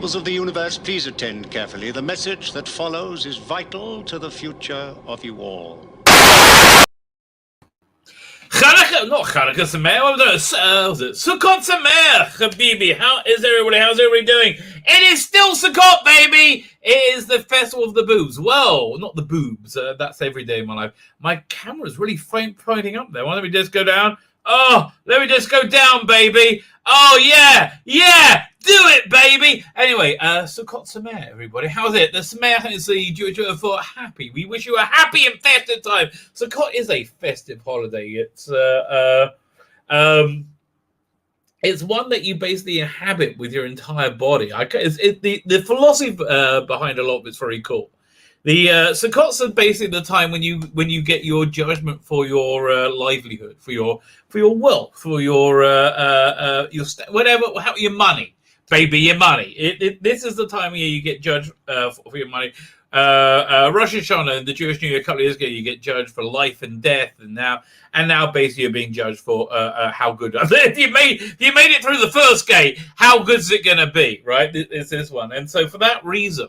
Peoples of the universe, please attend carefully. The message that follows is vital to the future of you all. Not Chanukah Sameach, Sukkot Sameach, Habibi. How is everybody? How's everybody doing? It is still Sukkot, baby. It is the festival of the boobs. Well, not the boobs. That's every day in my life. My camera's really pointing up there. Why don't we just go down? Oh, let me just go down, baby. Oh, yeah. Do it, baby. Anyway, Sukkot Sameach, everybody. How's it? The Sameach is the Jewish word for happy. We wish you a happy and festive time. Sukkot is a festive holiday. It's one that you basically inhabit with your entire body. The philosophy behind a lot of it's very cool. The Sukkot's are basically the time when you get your judgment for your livelihood, for your wealth, for your money, baby, your money. This is the time of year you get judged for your money. Rosh Hashanah, the Jewish New Year, a couple of years ago, you get judged for life and death, and now basically you're being judged for how good you made it through the first gate. How good is it going to be? Right? It's this one, and so for that reason,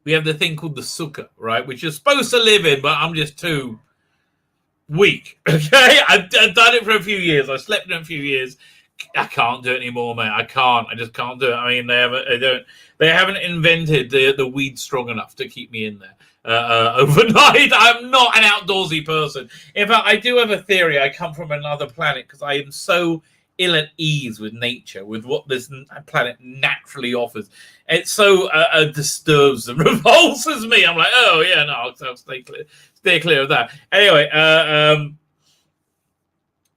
we have the thing called the sukkah, right, which you're supposed to live in, but I'm just too weak. Okay, I've done it for a few years. I slept in it a few years. I can't do it anymore, mate. I just can't do it. I mean, they haven't invented the weed strong enough to keep me in there overnight. I'm not an outdoorsy person. In fact, I do have a theory. I come from another planet because I am so ill at ease with nature, with what this planet naturally offers. It so disturbs and repulses me. I'm like, oh yeah, no, I'll stay clear of that. Anyway,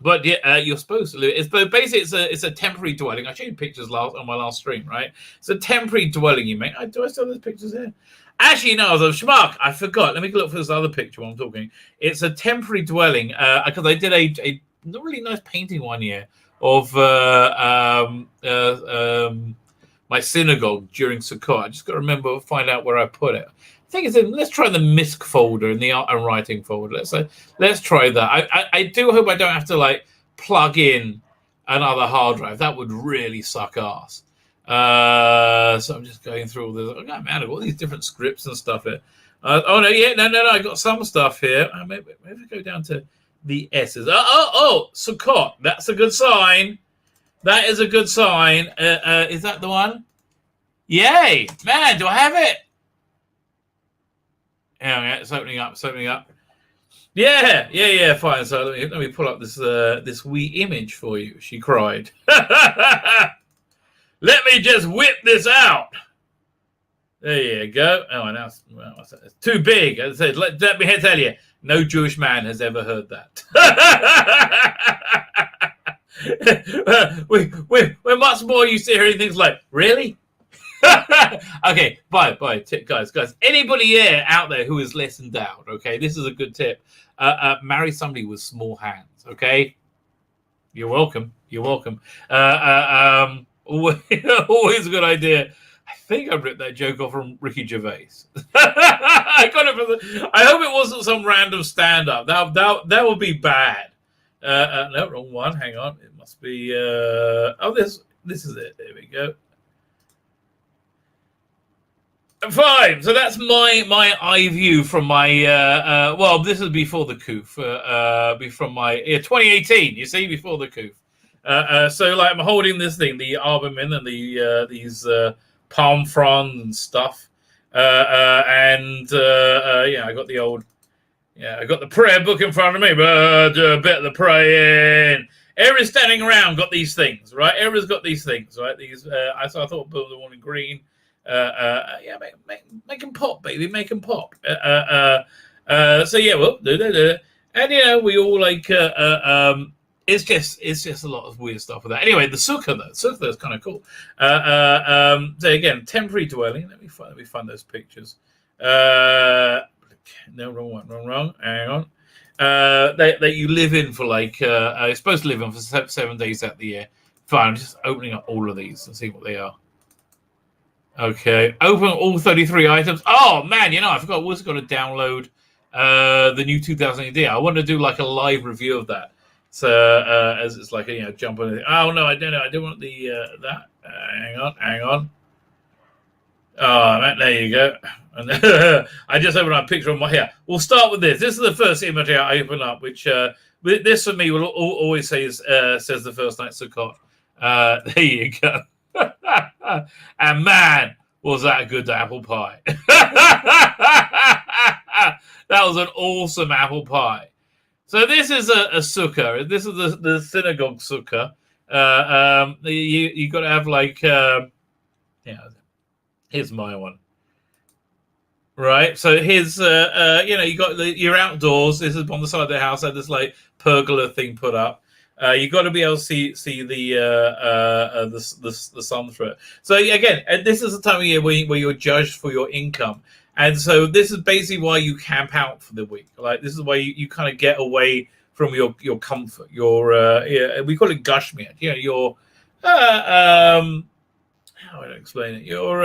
but yeah, you're supposed to live. It's a temporary dwelling. I showed you pictures on my last stream, right? It's a temporary dwelling you make. Do I still have those pictures here? Actually, no, I was a schmuck. I forgot. Let me look for this other picture while I'm talking. It's a temporary dwelling because I did a really nice painting one year of my synagogue during Sukkot. I just got to find out where I put it. I think it's in. Let's try the MISC folder in the art and writing folder. Let's try that. I do hope I don't have to plug in another hard drive. That would really suck ass. So I'm just going through all this. Oh man, I've got all these different scripts and stuff here. No. I got some stuff here. Maybe go down to the S's. Sukkot. That's a good sign. That is a good sign. Is that the one? Yay, man! Do I have it? Yeah, it's opening up. Yeah. Fine. So let me pull up this wee image for you. She cried. Let me just whip this out. There you go. Oh, now it's too big. As I said, let me tell you, no Jewish man has ever heard that. we're much more used to hearing things like, really? Okay, bye, guys. Anybody here out there who is less endowed, okay, this is a good tip. Marry somebody with small hands, okay? You're welcome. Always a good idea. I think I ripped that joke off from Ricky Gervais. I got it from I hope it wasn't some random stand-up. That would be bad. No, wrong one. Hang on. It must be. This is it. There we go. Fine. So that's my eye view from my. This is before the coup. From my 2018. You see, before the coup. So I'm holding this thing, the albumin and these palm fronds and stuff. I got I got the prayer book in front of me, but a bit of the praying. Everyone's standing around got these things, right? Everyone's got these things, right? So I thought build the one in green. Make them pop, baby, make them pop. So yeah, well, do it. And we all it's just a lot of weird stuff with that. Anyway, the sukkah though, is kind of cool. So again, temporary dwelling. Let me find those pictures. No, wrong one. Hang on. That you live in for you're supposed to live in for 7 days out of the year. Fine, I'm just opening up all of these and see what they are. Okay, open all 33 items. Oh man, I forgot. I was going to download the new 2000 AD. I want to do a live review of that. So as it's jump on it. Oh no, I don't know. I don't want the that. Hang on. Oh, there you go. And I just opened up a picture of my hair. We'll start with this. This is the first image I open up, which this for me will always says the first night Sukkot. There you go. And man, was that a good apple pie. That was an awesome apple pie. So this is a sukkah. This is the synagogue sukkah. You got to have like, here's my one. Right, so here's you got you're outdoors. This is on the side of the house. I had this like pergola thing put up. You got to be able to see the sun through it. So again, this is the time of year where you're judged for your income, and so this is basically why you camp out for the week. Like this is why you kind of get away from your comfort. We call it gushmiat. Your how do I explain it? Your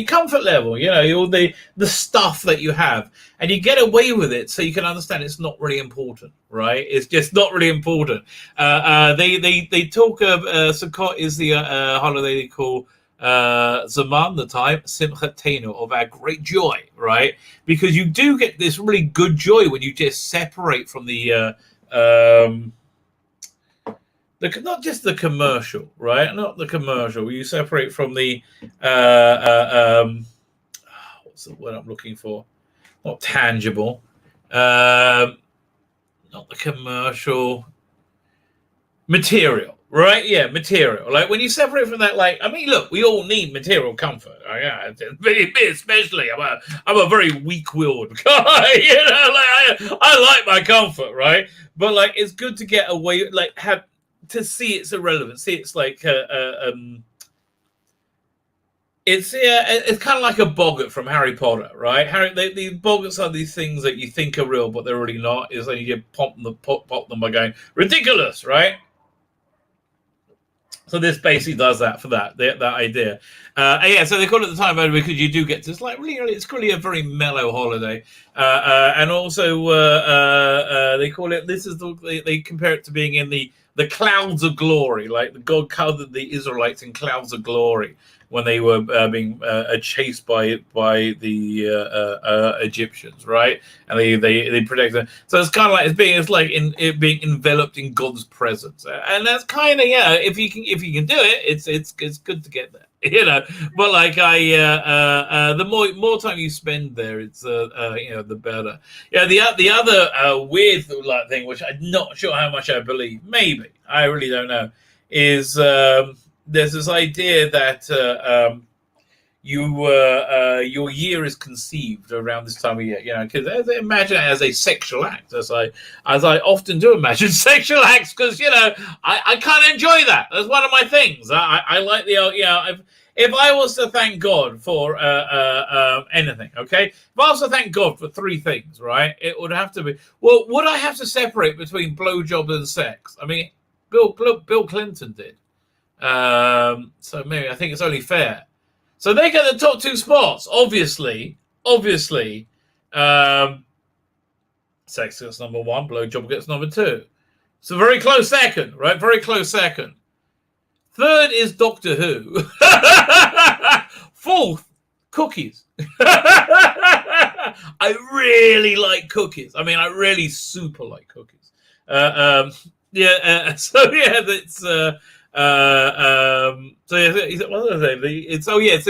comfort level. You're the stuff that you have, and you get away with it, so you can understand it's not really important, right? It's just not really important. They talk of Sukkot is the holiday they call Zaman, the time Simchatenu, of our great joy, right? Because you do get this really good joy when you just separate from the not just the commercial, right? Not the commercial. You separate from the what's the word I'm looking for? Not tangible. Not the commercial. Material, right? Yeah, material. Like when you separate from that, like look, we all need material comfort. Me especially. I'm a very weak-willed guy. I like my comfort, right? But like, it's good to get away, like have. To see its irrelevance, see it's like it's kind of like a boggart from Harry Potter, right? The boggarts are these things that you think are real, but they're really not. Is like you pop them by going ridiculous, right? So this basically does that for that idea. So they call it the time over because you do get to, it's really a very mellow holiday. And also they call it, they compare it to being in the clouds of glory, like the God covered the Israelites in clouds of glory when they were being chased by the Egyptians, right? And they protect them. So it's kind of like being enveloped in God's presence, and that's kind of if you can do it, it's good to get there. But like the more time you spend there, it's the better. The other weird thing, which I'm not sure how much I believe, maybe I really don't know, is there's this idea that your year is conceived around this time of year, because imagine it as a sexual act, as I often do imagine sexual acts, because I kind of enjoy that. That's one of my things. I like if I was to thank God for anything, okay, if I was to thank God for three things, right, it would have to be, well, would I have to separate between blowjob and sex? I mean, Bill Clinton did. So maybe I think it's only fair. So they get the top two spots. Obviously, sex gets number one, blowjob gets number two. So very close second, right? Very close second. Third is Doctor Who. Fourth, cookies. I really like cookies. I mean, I really super like cookies. That's. So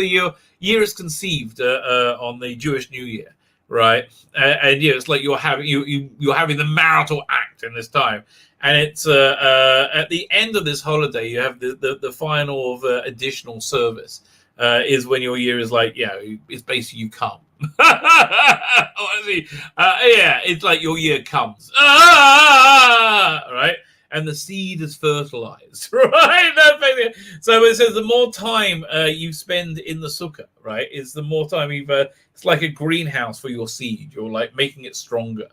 your year is conceived on the Jewish New Year, right? And it's like you're having the marital act in this time, and it's at the end of this holiday you have the final of additional service is when your year is like it's basically you come. It's like your year comes, right? And the seed is fertilized, right? So it says the more time you spend in the sukkah, right, is the more time it's like a greenhouse for your seed. You're like making it stronger.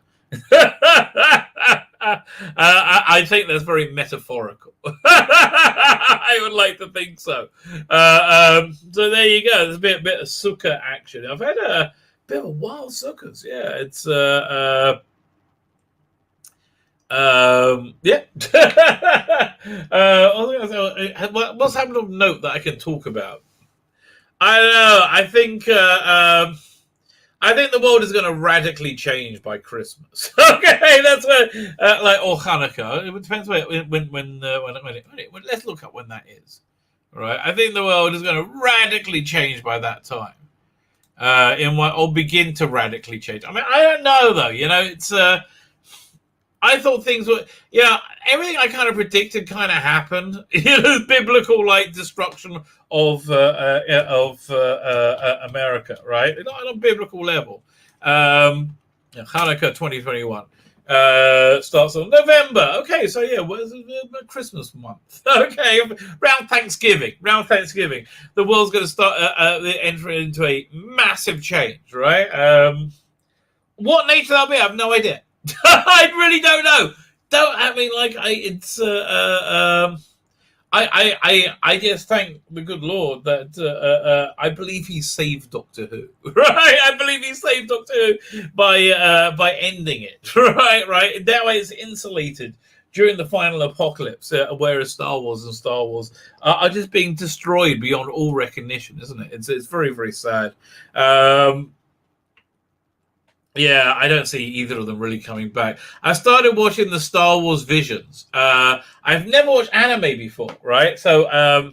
I think that's very metaphorical. I would like to think so. So there you go. There's a bit of sukkah action. I've had a bit of wild sukkahs. Yeah, it's what's happened of note that I can talk about? I don't know. I think the world is going to radically change by Christmas. Okay, that's where, or Hanukkah. It depends let's look up when that is. Right, I think the world is going to radically change by that time. Or begin to radically change. I mean, I don't know though. It's. I thought things were, everything I kind of predicted kind of happened. Biblical like destruction of America, right? Not on a biblical level. Hanukkah 2021 starts on November. Okay, so where's Christmas month? Okay, around Thanksgiving. The world's going to start entering into a massive change, right? What nature that'll be, I have no idea. I really don't know. I just thank the good Lord that I believe He saved Doctor Who. Right, I believe He saved Doctor Who by ending it. Right. That way, it's insulated during the final apocalypse, whereas Star Wars are just being destroyed beyond all recognition, isn't it? It's very, very sad. Yeah, I don't see either of them really coming back. I started watching the Star Wars Visions. I've never watched anime before, right? So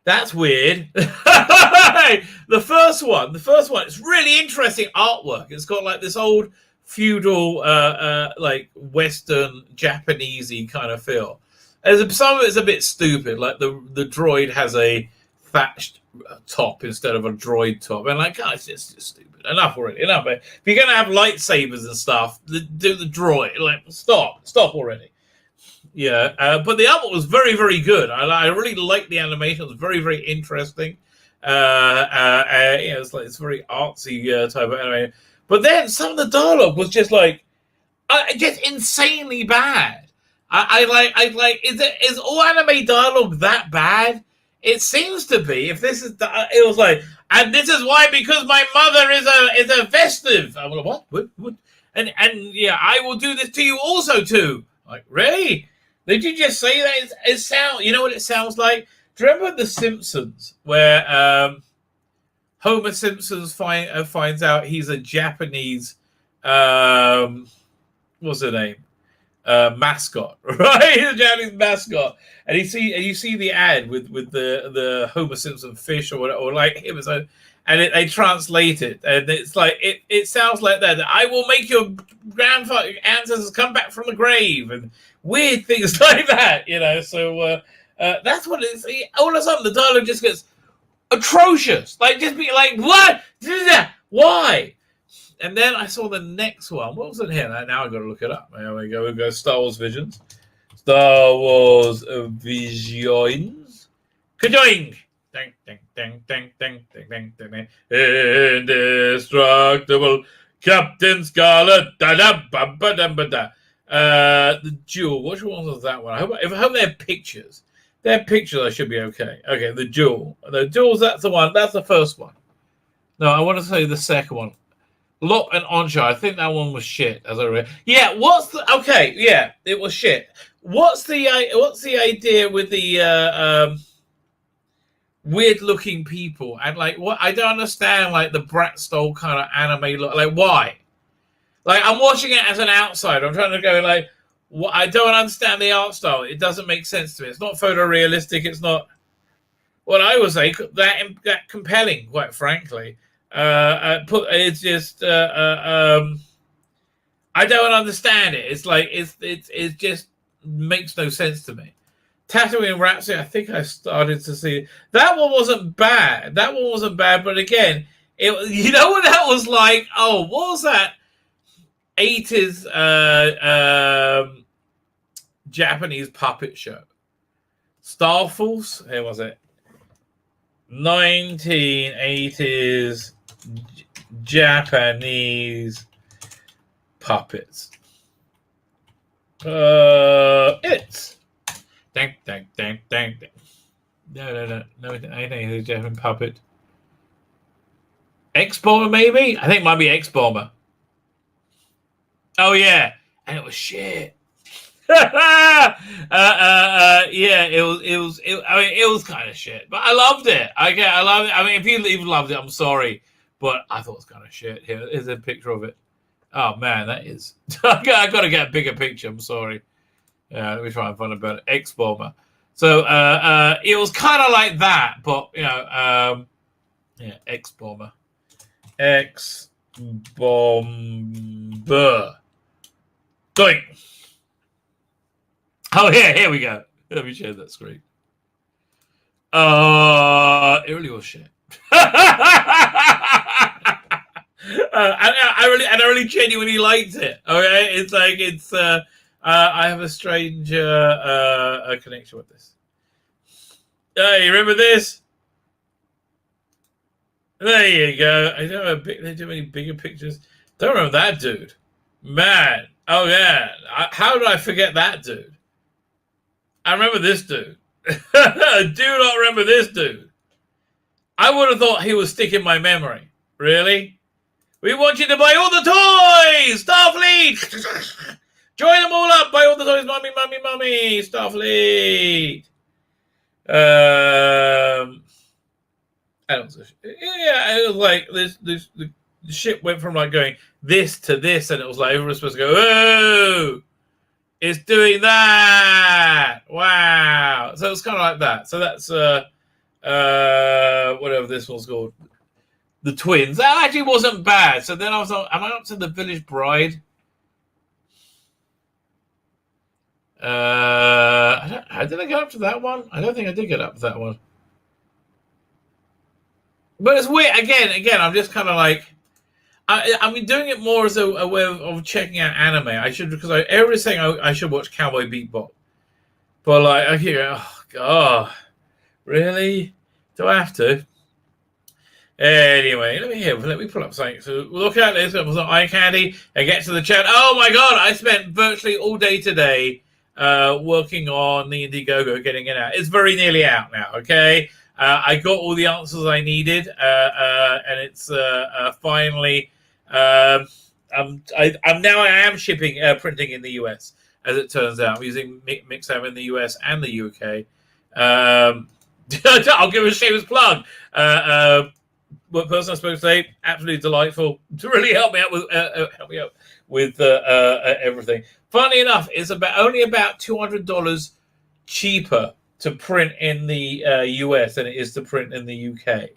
that's weird. The first one, it's really interesting artwork. It's got like this old feudal, like Western Japanesey kind of feel. Some of it's a bit stupid. Like the droid has a thatched top instead of a droid top, and like, it's just stupid. Enough already. Enough. If you're gonna have lightsabers and stuff, do the droid. Like, stop already. Yeah, but the other was very, very good. I really liked the animation. It was very, very interesting. It's very artsy type of anime. But then some of the dialogue was just like, just insanely bad. Is all anime dialogue that bad? It seems to be. If this is, it was like, and this is why, because my mother is a festive. I'm like, what? And I will do this to you also too. Like, really? Did you just say that? It sound. You know what it sounds like? Do you remember The Simpsons, where Homer Simpson finds out he's a Japanese what's her name? Mascot, right? The Japanese mascot, and you see the ad with the Homer Simpson fish or like him, and they translate it, and it's like it sounds like that. I will make your grandfather ancestors come back from the grave, and weird things like that, So that's what it is. All of a sudden, the dialogue just gets atrocious. Like, just be like, what? Why? And then I saw the next one. What was it here? Now I've got to look it up. There we go. We go. Star Wars Visions. Star Wars Visions. Kajoing! Ding, ding, ding, ding, ding, ding, ding, ding, ding. Indestructible Captain Scarlet. Da da ba ba da ba da. The Duel. Which one was that one? I hope they have pictures. They have pictures. I should be okay. Okay, the Duel. The Duels. That's the one. That's the first one. No, I want to say the second one. Lot and Onsha. I think that one was shit. As I read, it was shit. What's the idea with the weird-looking people and like what? I don't understand. Like the Brat style kind of anime look. Like why? Like I'm watching it as an outsider. I'm trying to go like, what? I don't understand the art style. It doesn't make sense to me. It's not photorealistic. It's not what I would say that compelling. Quite frankly. It's just I don't understand it. It's like it just makes no sense to me. Tatooine Rhapsody, I think I started to see that one wasn't bad. But again, you know what that was like? Oh, what was that? 80s Japanese puppet show. Star Force? Where was it? 1980s Japanese puppets. It's dang. No. 1980s Japanese puppet. X-Bomber, maybe? I think it might be X-Bomber. Oh yeah, and it was shit. Yeah, it was kind of shit, but I loved it. I love it. I mean, if you even loved it, I'm sorry, but I thought it was kind of shit. Here's a picture of it. Oh man, that is. I got to get a bigger picture. I'm sorry. Let me try and find a better X-Bomber. So it was kind of like that, but yeah, X-Bomber. X-Bomber. Doink. Oh, here we go. Let me share that screen. It really was shit. I really genuinely liked it. Okay, it's like I have a strange connection with this. You remember this? There you go. I don't have they do any bigger pictures. Don't remember that dude. Man. Oh yeah. How did I forget that dude? I remember this dude. Do not remember this dude. I would have thought he was sticking my memory. Really? We want you to buy all the toys! Starfleet! Join them all up! Buy all the toys! Mummy, mummy, mummy! Starfleet! It was like the ship went from like going this to this, and it was like everyone was supposed to go, oh, it's doing that. Wow. So it's kind of like that. So that's whatever this one's called. The Twins. That actually wasn't bad. So then I was like, am I up to the Village Bride? Did I get up to that one? I don't think I did get up to that one. But it's weird. Again, I'm just kind of like, I've been doing it more as a way of checking out anime. I should, because everyone's saying I should watch Cowboy Bebop. But like, I hear, oh god, really? Do I have to? Anyway, let me pull up something. So look at this. It was on eye candy and get to the chat. Oh my god, I spent virtually all day today working on the Indiegogo, getting it out. It's very nearly out now. Okay, I got all the answers I needed, and it's finally. I am shipping printing in the US, as it turns out. I'm using Mixam in the US and the UK. I'll give a shameless plug. What person I spoke to today, absolutely delightful to really help me out with everything. Funnily enough, it's only about $200 cheaper to print in the US than it is to print in the UK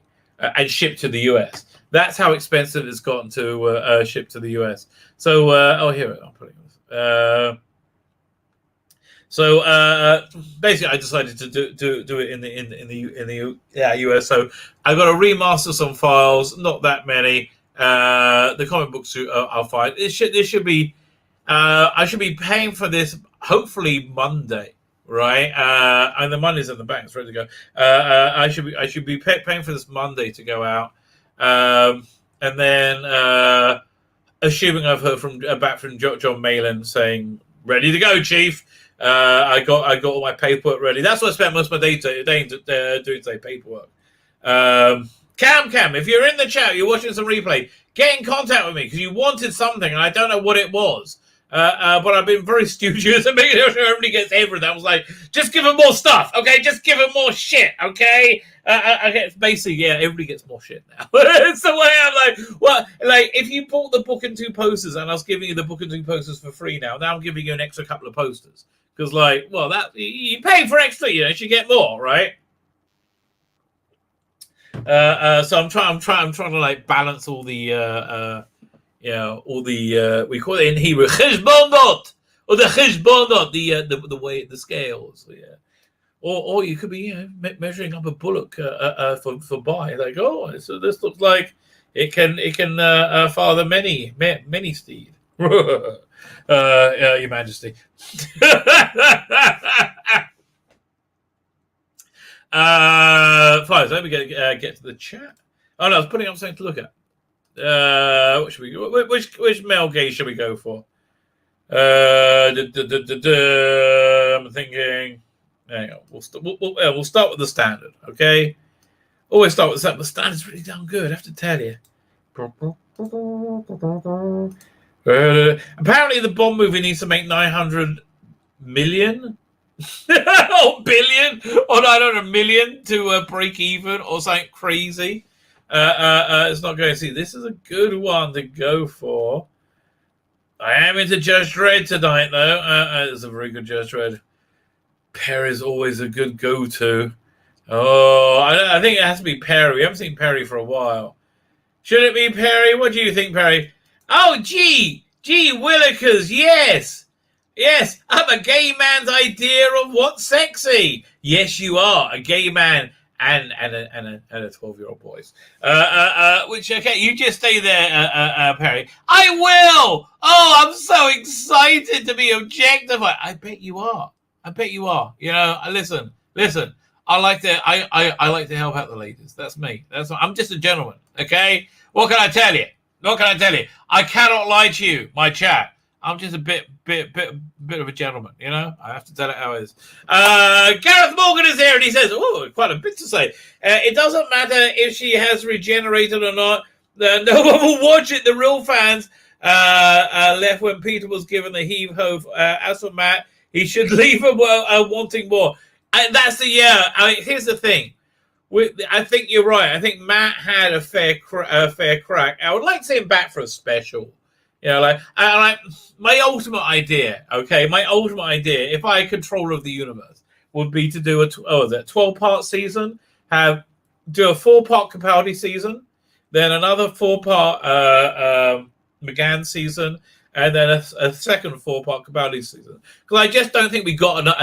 and ship to the US. That's how expensive it's gotten to ship to the US. So, here I'm putting this. Basically, I decided to do it in the US. So I got to remaster some files, not that many. The comic books are fine. This should be. I should be paying for this hopefully Monday, right? And the money's in the bank; it's ready to go. I should be paying for this Monday to go out, and then assuming I've heard back from John Malin saying ready to go, Chief. I got all my paperwork ready. That's what I spent most of my day doing today, paperwork. Cam, if you're in the chat, you're watching some replay, get in contact with me because you wanted something and I don't know what it was. But I've been very studious and making sure everybody gets everything. I was like, just give them more stuff, okay? Just give them more shit, okay? Basically, yeah, everybody gets more shit now. It's the way I'm like, well, like if you bought the book and 2 posters and I was giving you the book and 2 posters for free now I'm giving you an extra couple of posters. Because, like, well, that you pay for extra, you should get more, right? So I'm trying to like balance all the, all the we call it in Hebrew cheshbonot or the cheshbonot, the way the scales, yeah. Or you could be measuring up a bullock for buy, like, oh, so this looks like it can father many steed. Your Majesty. Fine, so let me get to the chat. Oh no, I was putting up something to look at. What should we go? Which male gaze should we go for? I'm thinking. Hang on, we'll start with the standard, okay? Always start with the standard. The standard's really damn good, I have to tell you. Apparently, the Bond movie needs to make $900 million or billion or I don't know, million to break even or something crazy. It's not going to see. This is a good one to go for. I am into Judge Dredd tonight, though. It's a very good Judge Dredd. Perry's always a good go-to. Oh, I think it has to be Perry. We haven't seen Perry for a while. Should it be Perry? What do you think, Perry? Oh, G. Willikers, yes. Yes, I'm a gay man's idea of what's sexy. Yes, you are. A gay man and a 12-year-old boys. Which, okay, you just stay there, Perry. I will. Oh, I'm so excited to be objectified. I bet you are. You know, listen. I like to help out the ladies. That's me. I'm just a gentleman. Okay. What can I tell you? I cannot lie to you, my chat. I'm just a bit of a gentleman, you know? I have to tell it how it is. Gareth Morgan is here, and he says, oh, quite a bit to say. It doesn't matter if she has regenerated or not. No one will watch it. The real fans left when Peter was given the heave-ho. As for Matt, he should leave wanting more. That's the, yeah. Here's the thing. I think you're right. I think Matt had a fair crack. I would like to see him back for a special. You know, like my ultimate idea, if I had control of the universe, would be to do a 12-part season, do a 4-part Capaldi season, then another 4-part McGann season, and then a second 4-part Capaldi season. Because I just don't think we got enough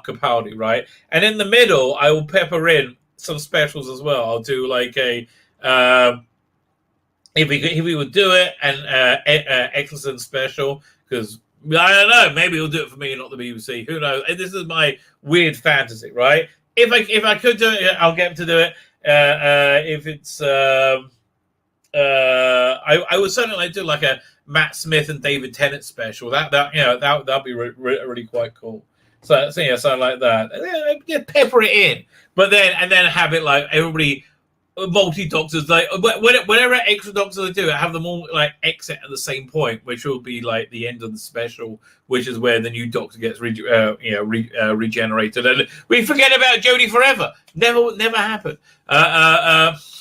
Capaldi, right? And in the middle, I will pepper in some specials as well. I'll do like a if we would do it, and Eccleston special, because I don't know, maybe he'll do it for me, not the BBC. Who knows? This is my weird fantasy, right? If I could do it, I'll get him to do it. If it's I would certainly like to do like a Matt Smith and David Tennant special. That'd be really quite cool. So yeah, something like that. Yeah, pepper it in, but then have it like everybody. Multi-doctors, like whatever extra doctors they do, have them all like exit at the same point, which will be like the end of the special, which is where the new Doctor gets regenerated, and we forget about Jodie forever. Never happened. That's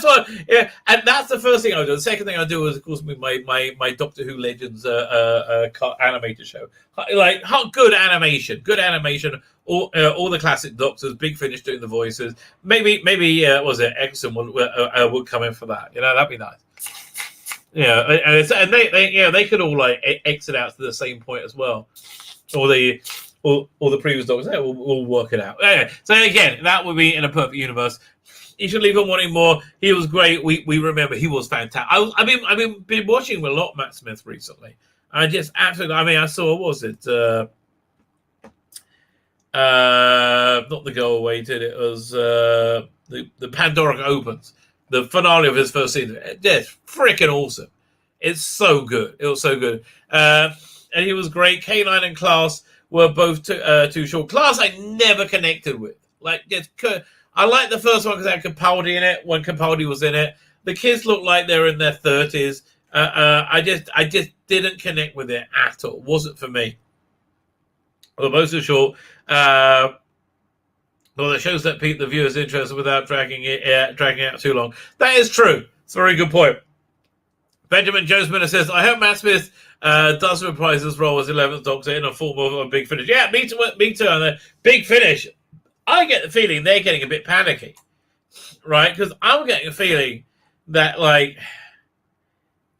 what. Yeah, and that's the first thing I do. The second thing I do is, of course, with my Doctor Who Legends animated show, like good animation. All the classic Doctors, Big Finish doing the voices. Maybe was it Exxon would come in for that? You know, that'd be nice. Yeah, and they could all like exit out to the same point as well, or the previous Doctors. Yeah, we'll work it out. Anyway, so again, that would be in a perfect universe. You should leave him wanting more. He was great. We remember he was fantastic. I've been watching a lot Matt Smith recently. I just absolutely. I mean, I saw, what was it? Not the Go Away did it. It was the Pandora Opens, the finale of his first season. It's freaking awesome. It's so good. It was so good. And he was great. K9 and Class were both too short. Class I never connected with. I liked the first one because it had Capaldi in it when Capaldi was in it. The kids looked like they're in their 30s. I just didn't connect with it at all. It wasn't for me. Well, both too short. Well, it shows that the viewer's interested without dragging it out too long. That is true. It's a very good point. Benjamin Jonesman says, I hope Matt Smith does reprise his role as 11th Doctor in a form of a Big Finish. Yeah, me too. And the Big Finish, I get the feeling they're getting a bit panicky, right? Because I'm getting a feeling that like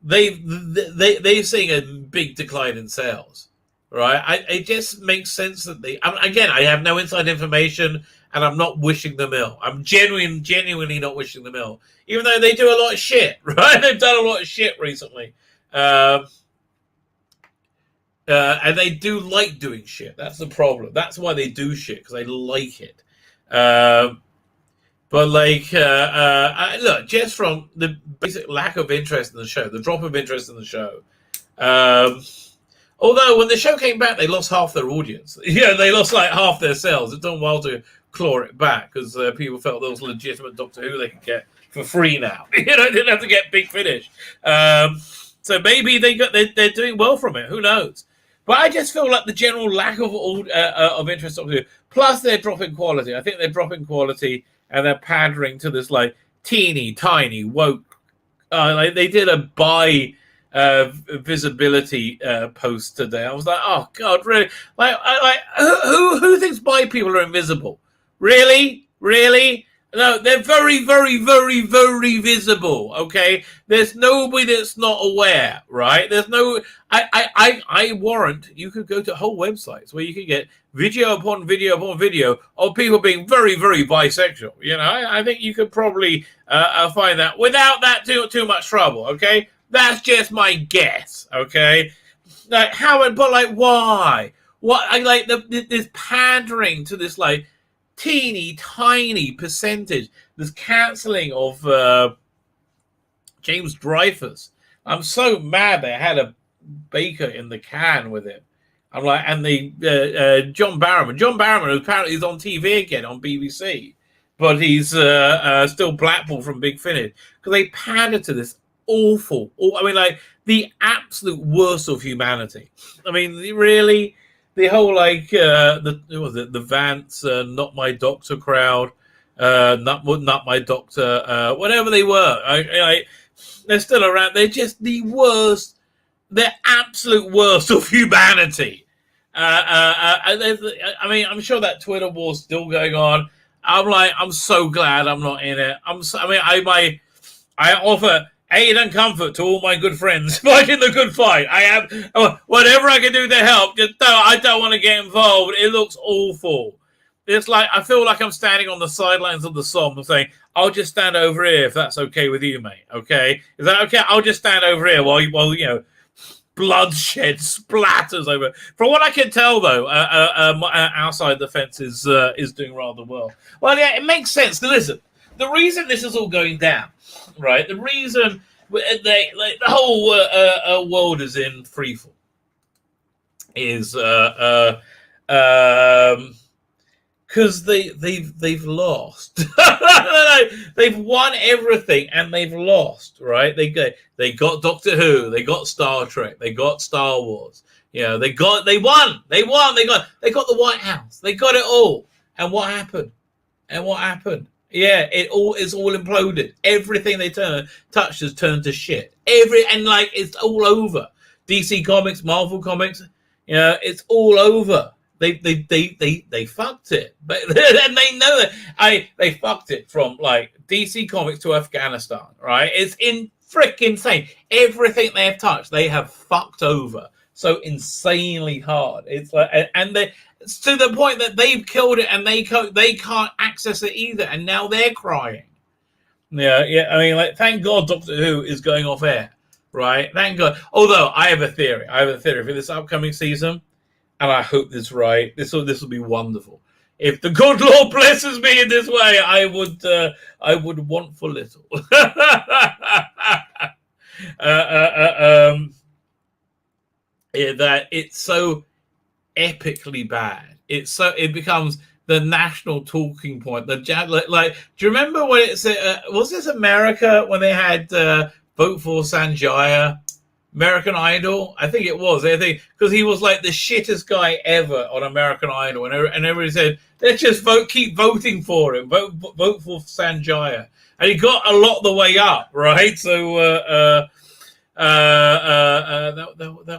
they've seen a big decline in sales. Right, it just makes sense that again, I have no inside information, and I'm not wishing them ill. I'm genuinely not wishing them ill, even though they do a lot of shit. Right, they've done a lot of shit recently, and they do like doing shit. That's the problem. That's why they do shit, because they like it. But like, look, just from the basic lack of interest in the show, the drop of interest in the show. Although when the show came back, they lost half their audience. Yeah, they lost like half their sales. It took them a while to claw it back because people felt there was legitimate Doctor Who they could get for free now. You know, they didn't have to get Big Finish. So maybe they're doing well from it. Who knows? But I just feel like the general lack of interest of Doctor Who. Plus, they're dropping quality. I think they're dropping quality and they're pandering to this like teeny tiny woke. Like they did a buy visibility post today. I was like, oh god, really? Like who thinks bi people are invisible? Really? No, they're very, very, very, very visible. Okay, there's nobody that's not aware, right? There's no. I warrant you could go to whole websites where you could get video upon video upon video of people being very, very bisexual. You know, I think you could probably find that without that too much trouble. Okay, that's just my guess. Okay, like how, but like why? What I like this pandering to this like teeny tiny percentage, this cancelling of James Dreyfus. I'm so mad they had a baker in the can with him. I'm like, and the John Barrowman. John Barrowman apparently is on TV again on BBC, but he's still blackballed from Big Finish because they pander to this awful. I mean, like the absolute worst of humanity. I mean, really. The whole like the Vance not my doctor crowd, not my doctor, whatever they were, they're still around. They're just the worst. They're absolute worst of humanity. I mean, I'm sure that Twitter war's still going on. I'm so glad I'm not in it. I offer aid and comfort to all my good friends fighting the good fight. I have whatever I can do to help. I don't want to get involved. It looks awful. It's like I feel like I'm standing on the sidelines of the Somme and saying, "I'll just stand over here if that's okay with you, mate. Okay, is that okay? I'll just stand over here while you know, bloodshed splatters over." From what I can tell, though, outside the fence is doing rather well. Well, yeah, it makes sense. Now, listen, the reason this is all going down. Right, the reason the whole world is in freefall is because they've lost. They've won everything and they've lost. Right, they got Doctor Who, they got Star Trek, they got Star Wars. You know, they won. They got the White House. They got it all. And what happened? Yeah, it's all imploded. Everything they touched has turned to shit. It's all over. DC Comics, Marvel Comics, you know, it's all over. They fucked it, but and they know it. They fucked it from like DC Comics to Afghanistan, right? It's freaking insane. Everything they have touched, they have fucked over so insanely hard. It's like, and they. It's to the point that they've killed it and they can't access it either, and now they're crying. Yeah. I mean, like, thank God Doctor Who is going off air, right? Thank God. Although I have a theory for this upcoming season, and I hope this is right. This will be wonderful. If the good Lord blesses me in this way, I would want for little. That it's so epically bad. It becomes the national talking point. Do you remember when it said was this America when they had vote for Sanjaya, American Idol? I think it was. I think because he was like the shittest guy ever on American Idol, and everybody said let's just keep voting for him, vote for Sanjaya, and he got a lot of the way up, right? So. That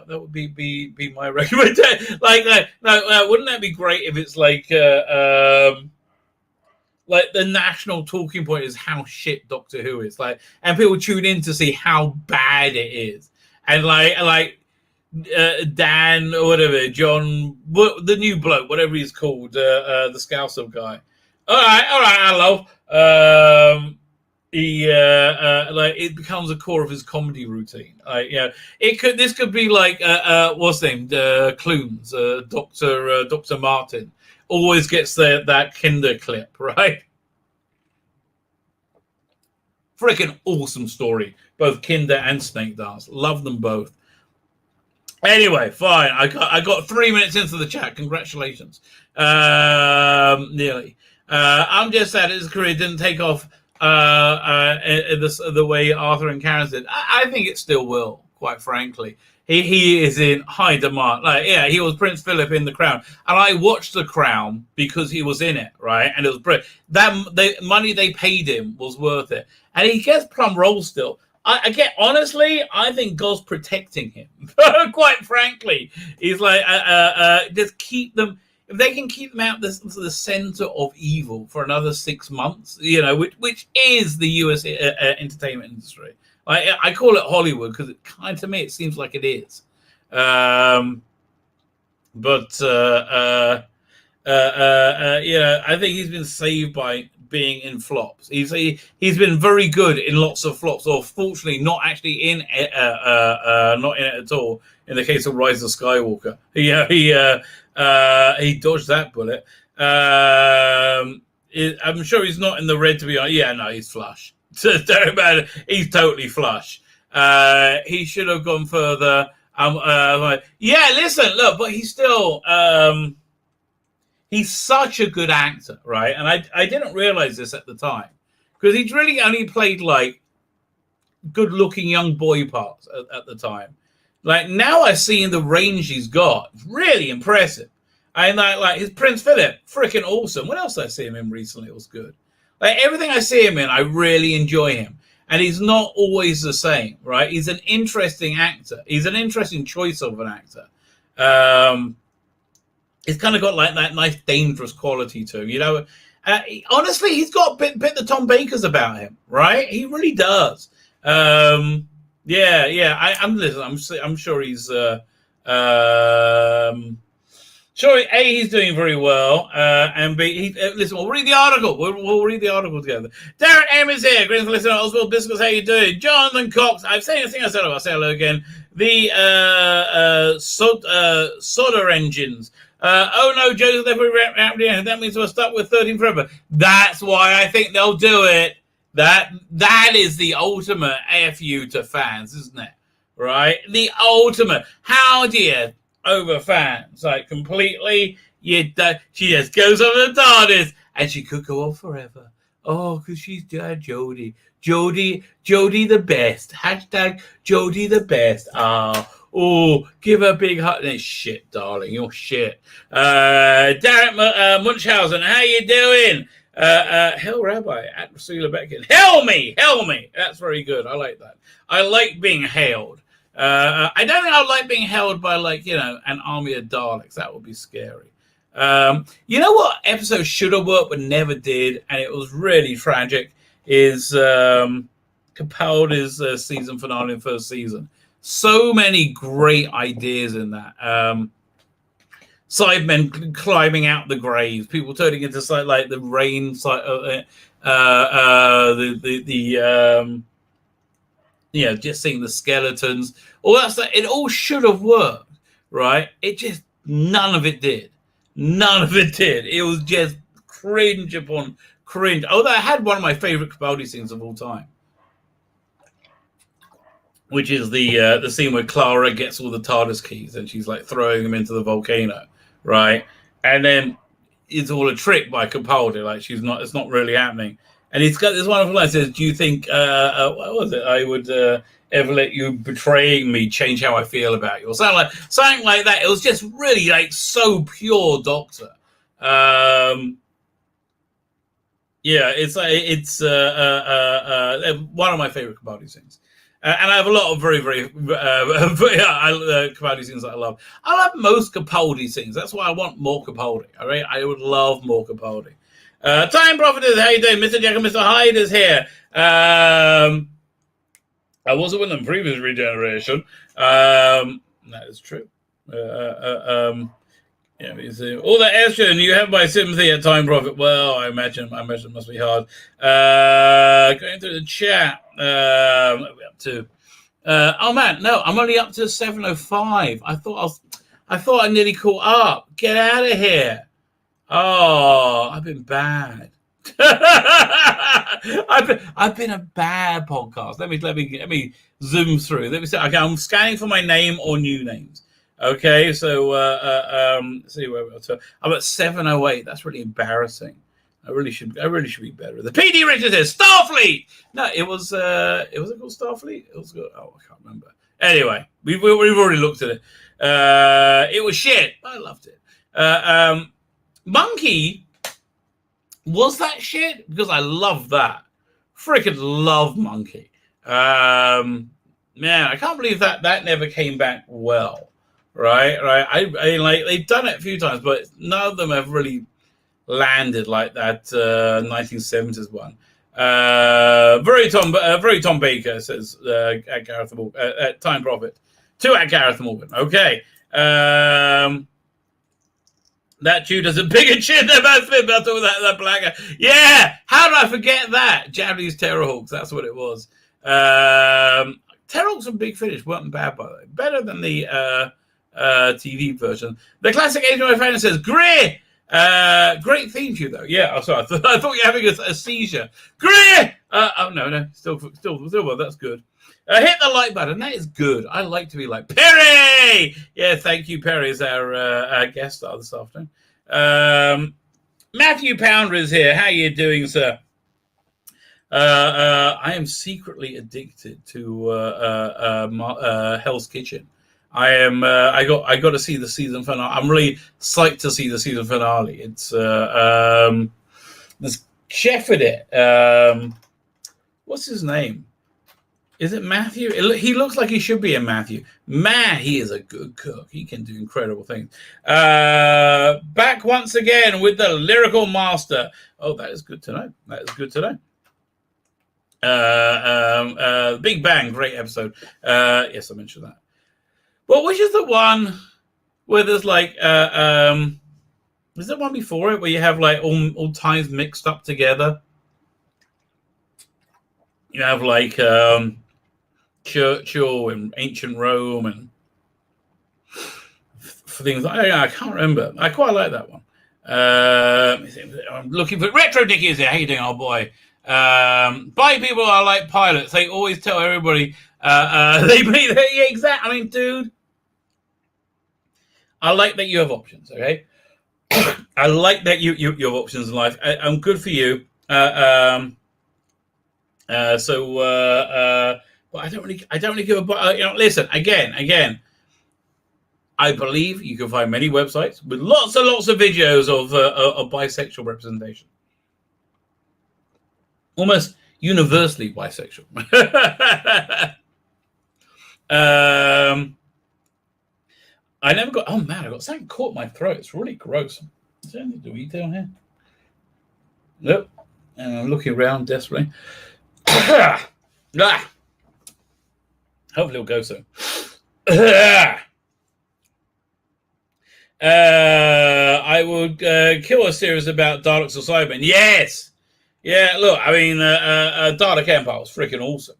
would be my recommendation. Wouldn't that be great if it's like the national talking point is how shit Doctor Who is, like, and people tune in to see how bad it is, and Dan or whatever, John, the new bloke, whatever he's called, the Scouser guy. All right, hello. It becomes a core of his comedy routine. This could be like what's his name, Clunes, Dr. Martin always gets that Kinder clip, right? Freaking awesome story, both Kinder and Snake Dance. Love them both. Anyway, fine. I got 3 minutes into the chat. Congratulations, nearly. I'm just sad his career didn't take off. The way Arthur and Karen did. I think it still will, quite frankly. He is in high demand. Like, yeah, he was Prince Philip in The Crown, and I watched The Crown because he was in it, right? And it was brilliant. The money they paid him was worth it, and he gets plum roles still. Honestly, I think God's protecting him. Quite frankly, he's like, just keep them. If they can keep them out the center of evil for another 6 months, which is the U.S. Entertainment industry. I call it Hollywood because to me it seems like it is. I think he's been saved by being in flops. He's been very good in lots of flops, or fortunately not actually not in it at all. In the case of Rise of Skywalker, he dodged that bullet. I'm sure he's not in the red to be honest. Yeah, no, he's flush. Don't about it. He's totally flush. He should have gone further. Listen, look, but he's still he's such a good actor, right? And I didn't realize this at the time because he'd really only played like good-looking young boy parts at the time. Like now, I've seen the range he's got. It's really impressive. And like his Prince Philip, freaking awesome. What else did I see him in recently? It was good. Like everything I see him in, I really enjoy him. And he's not always the same, right? He's an interesting actor. He's an interesting choice of an actor. He's kind of got like that nice, dangerous quality to him, honestly, he's got a bit the Tom Baker's about him, right? He really does. I'm sure he's sure, A, he's doing very well, and B, listen, we'll read the article. We'll read the article together. Darren M is here. Greetings, listener. Oswald Biscuits, how you doing? Jonathan Cox, I've said anything I said, I'll say hello again. The soda engines. Oh no, Joseph, that means we're stuck with 13 forever. That's why I think they'll do it. That is the ultimate FU to fans, isn't it? Right? The ultimate. How do you over fans? Like completely, she just goes on the TARDIS and she could go on forever. Oh, because she's Jodie the best. Hashtag Jodie the best. Oh, give her a big hug. No, shit, darling, you're shit. Derek Munchausen, how you doing? Hell Rabbi at Tzvi Lebetkin. Hail me. That's very good. I like that. I like being hailed. I don't think I like being held by an army of Daleks. That would be scary. You know what episode should have worked but never did, and it was really tragic, is Capaldi's season finale in first season. So many great ideas in that. Sidemen climbing out the graves, people turning into like the rain side of it. Just seeing the skeletons, all that stuff. It all should have worked, right? It just none of it did. It was just cringe upon cringe. Although I had one of my favorite Capaldi scenes of all time, which is the scene where Clara gets all the TARDIS keys and she's like throwing them into the volcano, right? And then it's all a trick by Capaldi. Like it's not really happening. And he's got this wonderful line that says, do you think, what was it? I would ever let you betraying me change how I feel about you? Or something like that. It was just really like so pure Doctor. It's one of my favorite Capaldi scenes. And I have a lot of very, very Capaldi scenes that I love. I love most Capaldi scenes. That's why I want more Capaldi. All right? I would love more Capaldi. Time Prophetess, how you doing? Mr. Jack and Mr. Hyde is here. I wasn't with them previous regeneration. That is true. All that estrogen you have my sympathy at Time Prophet. Well, I imagine it must be hard. Going through the chat. What are we up to? Oh man, no, I'm only up to 7:05. I thought I nearly caught up. Get out of here. Oh, I've been bad. I've been a bad podcast. Let me zoom through. Let me see. Okay, I'm scanning for my name or new names. Okay, so let's see where we're at. I'm at 7:08. That's really embarrassing. I really should be better. The PD Richard says Starfleet. No, it was called Starfleet. It was good. Oh, I can't remember. Anyway, we've already looked at it. It was shit. I loved it. Monkey, was that shit? Because I love that. Freaking love Monkey. Man, I can't believe that never came back well. Right. I like, they've done it a few times, but none of them have really landed like that 1970s one. Very Tom Baker says at Gareth Morgan, at Time Profit. 2 at Gareth Morgan. Okay. That Jew does a bigger chin than Matt Smith. I'll talk about that black guy. Yeah! How did I forget that? Japanese Terrorhawks. That's what it was. Terrorhawks and Big Finish weren't bad, by the way. Better than the TV version. The classic Asian fan says, Great! Great theme tune, though. Yeah, I'm sorry. I thought you were having a seizure. Great! Oh, no. Still well. That's good. Hit the like button. That is good. I like to be like Perry. Yeah, thank you. Perry is our guest star this afternoon. Matthew Pounder is here. How you doing, sir? I am secretly addicted to Hell's Kitchen. I am. I got to see the season finale. I'm really psyched to see the season finale. It's there's chef in it. What's his name? Is it Matthew? He looks like he should be a Matthew. Man, he is a good cook. He can do incredible things. Back once again with the lyrical master. Oh, that is good to know. That is good to know. Big Bang, great episode. Yes, I mentioned that. Well, which is the one where there's like, is there one before it where you have like all times mixed up together? You have like Churchill and ancient Rome and things. I can't remember. I quite like that one. I'm looking for Retro Dickie is here. How you doing, old boy? By people are like pilots. They always tell everybody they believe. Yeah, exactly. I mean, dude, I like that you have options. Okay, I like that you have options in life. I'm good for you. But I don't really give a. Listen again. I believe you can find many websites with lots and lots of videos of bisexual representation. Almost universally bisexual. I never got. Oh man, I got something caught in my throat. It's really gross. Is there anything to eat down here? Nope. And I'm looking around desperately. Hopefully it'll go soon. I would kill a series about Daleks or Cybermen. Yes. Yeah, look, I mean, Dalek Empire was freaking awesome.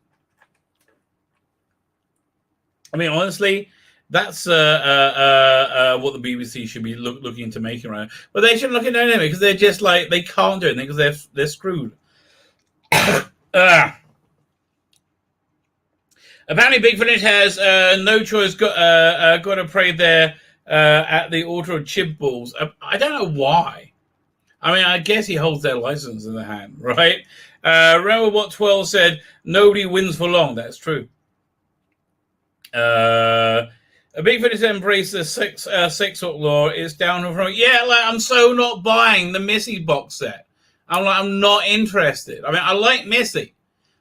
I mean, honestly, that's what the BBC should be looking to making right now. But they shouldn't look at it anyway because they're just like, they can't do anything because they're screwed. Apparently, Big Finish has no choice. Got to pray there at the altar of chip balls. I don't know why. I mean, I guess he holds their license in the hand, right? Remember what 12 said? Nobody wins for long. That's true. A Big Finish embrace the sex law is down from. Yeah, like I'm so not buying the Missy box set. I'm not interested. I mean, I like Missy.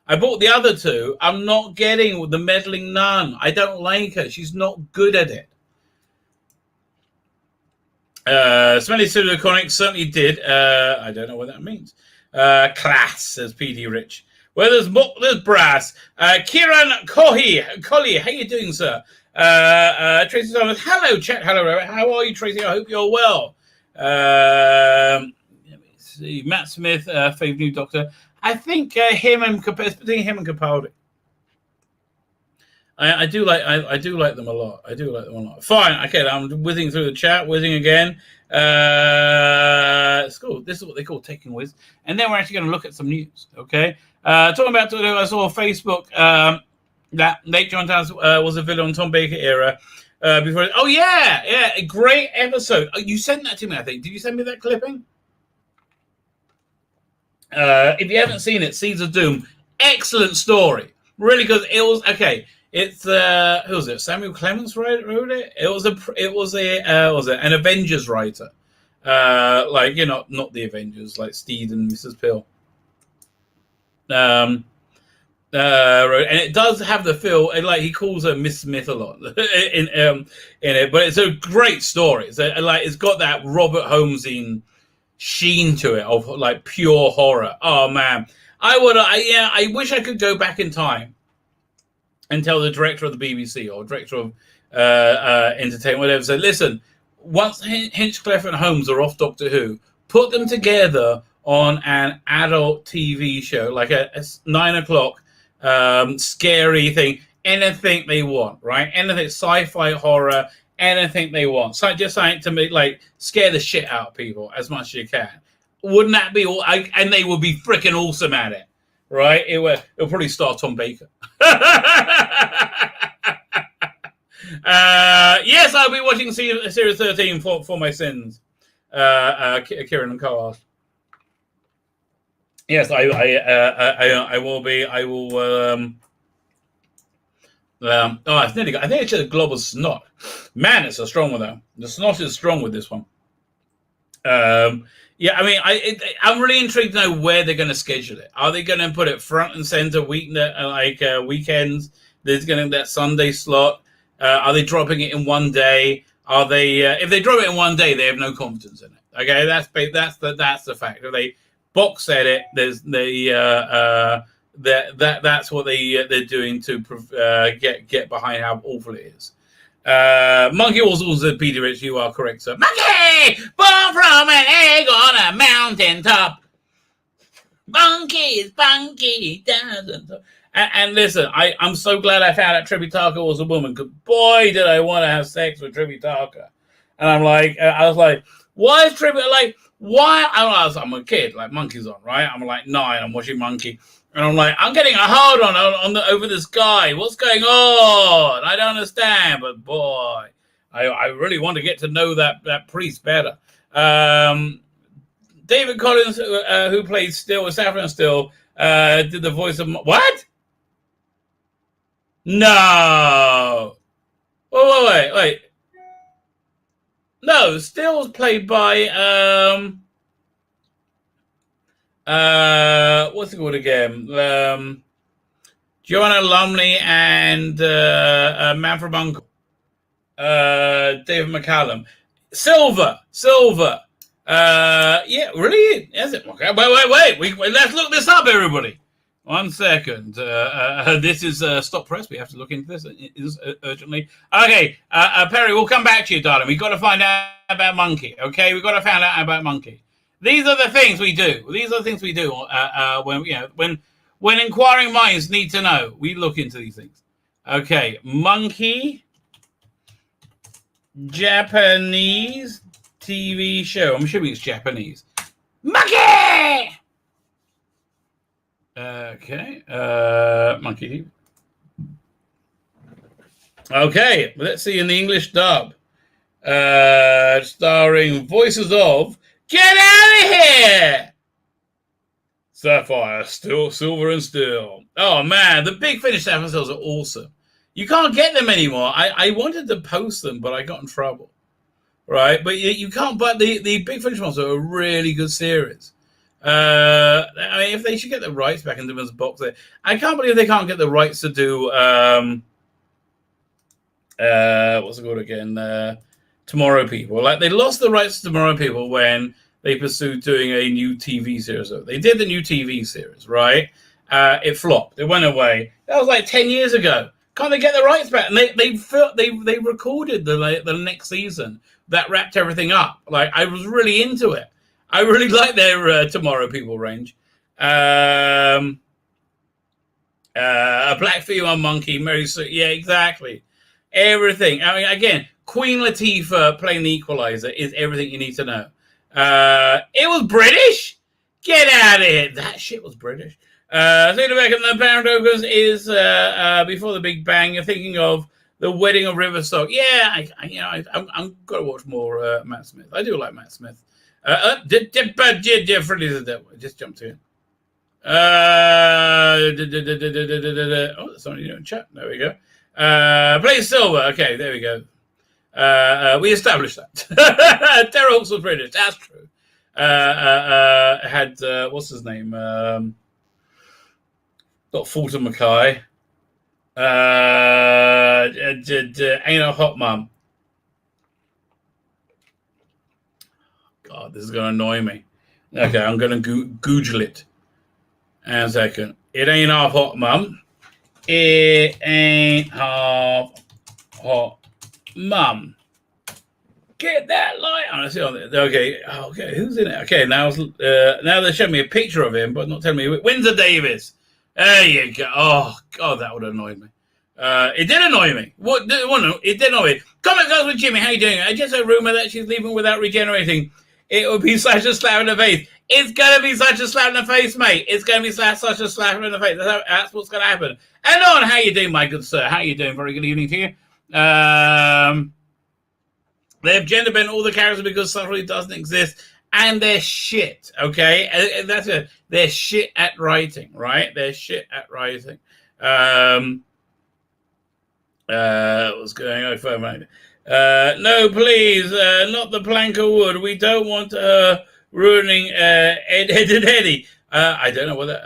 I bought the other two. I'm not getting the meddling nun. I don't like her. She's not good at it. Smelly Pseudoconics certainly did. I don't know what that means. Class, says PD Rich. Well, there's brass. Kieran Coley, how you doing, sir? Tracy Thomas, hello, chat. Hello, Robert. How are you, Tracy? I hope you're well. Let me see. Matt Smith, fave new doctor. I think him and Capaldi. I do like them a lot. Fine. Okay, I'm whizzing through the chat, whizzing again. It's cool. This is what they call taking whiz. And then we're actually going to look at some news. Okay. Talking about, I saw on Facebook that Nate John Towns was a villain on Tom Baker era. Before. Oh yeah, a great episode. Oh, you sent that to me, I think. Did you send me that clipping? If you haven't seen it, Seeds of Doom, excellent story. Really good. It was okay. It's who was it? Samuel Clemens wrote it. It was an Avengers writer, like not the Avengers, like Steed and Mrs. Pill. Wrote, and it does have the feel, like he calls her Miss Smith a lot in it, but it's a great story. It's got that Robert Holmesian sheen to it of like pure horror. Oh man, I wish I could go back in time and tell the director of the BBC or director of entertainment, whatever, say, listen, once Hinchcliffe and Holmes are off Doctor Who, put them together on an adult TV show, like a 9 o'clock scary thing, anything they want, right? Anything, sci-fi, horror, anything they want. So just something to make, like, scare the shit out of people as much as you can. Wouldn't that be all? And they would be freaking awesome at it, right? It'll probably star Tom Baker. Yes, I'll be watching Series 13 for my sins. Kieran and Carl. Yes, I will be. I will. It's nearly got. I think it's just a global snot. Man, it's a strong one though. The snot is strong with this one. Yeah, I mean, I'm really intrigued to know where they're going to schedule it. Are they going to put it front and center weekends? There's going to be that Sunday slot. Are they dropping it in one day? Are they? If they drop it in one day, they have no confidence in it. Okay, that's the fact. If they box set it, that's what they're doing to get behind how awful it is. Monkey also said, Peter Rich, you are correct, sir. Monkey, born from an egg on a mountain top. Monkey, doesn't. And listen, I'm so glad I found out Tribby Tarker was a woman, because boy, did I want to have sex with Tribby Tarker. And I was like, why is Tribby, like, why? I'm a kid, like Monkey's on, right? I'm like 9, I'm watching Monkey. And I'm like, I'm getting a hard on over this guy. What's going on? I don't understand. But boy, I really want to get to know that priest better. David Collins, who played Still with Saffron Still, did the voice of what? No. Wait. No, Still's played by what's it called again? Joanna Lumley and Man from Uncle. David McCallum. Silver. Yeah, really? Is it? Okay. Wait. Let's look this up, everybody. 1 second. This is Stop Press. We have to look into this urgently. Okay, Perry, we'll come back to you, darling. We've got to find out about Monkey. Okay, we've got to find out about Monkey. These are the things we do. When inquiring minds need to know, we look into these things. Okay, Monkey, Japanese TV show. I'm assuming it's Japanese. Monkey. Okay, Monkey. Okay, let's see in the English dub. Starring voices of Get Out of Here! Sapphire, Still, Silver and Still. Oh man, the Big Finish Sapphire Stills are awesome. You can't get them anymore. I wanted to post them, but I got in trouble. Right? But you can't, but the Big Finish ones are a really good series. I mean, if they should get the rights back into this box, I can't believe they can't get the rights to do what's it called again? Tomorrow People. Like they lost the rights to Tomorrow People when they pursued doing a new TV series. They did the new TV series, right? It flopped. It went away. That was like 10 years ago. Can't they get the rights back? And they recorded the next season that wrapped everything up. Like I was really into it. I really like their Tomorrow People range. A black female monkey, Mary Sue. Yeah, exactly. Everything. I mean, again, Queen Latifah playing the Equalizer is everything you need to know. It was British? Get out of here. That shit was British. Tzvi Lebetkin, the Paradokers is Before the Big Bang. You're thinking of The Wedding of Riverstock. Yeah, I'm got to watch more Matt Smith. I do like Matt Smith. Just jumped in. Oh, there's somebody in chat. There we go. Play silver. Okay, there we go. We established that. Terry Hawks was British. That's true. Had what's his name? Got Fulton Mackay. Ain't a hot mum. God, this is gonna annoy me. Okay, I'm gonna Google it. And a second. It ain't half hot mum. It ain't half hot mum. Get that light on. Okay. Okay. Who's in it? Okay. Now they show me a picture of him, but not telling me Windsor Davis. There you go. Oh God, that would annoy me. It did annoy me. It did annoy me. Comment goes with Jimmy. How you doing? I just heard a rumor that she's leaving without regenerating. It would be such a slap in the face. It's gonna be such a slap in the face, mate. It's gonna be such a slap in the face. That's what's gonna happen. And on, how you doing, my good sir? How you doing? Very good evening to you. They have gender bent all the characters because suffering doesn't exist, and they're shit. Okay, and that's it. They're shit at writing, right? They're shit at writing. What's going on? No, please, not the plank of wood. We don't want ruining Ed and Eddie. I don't know whether.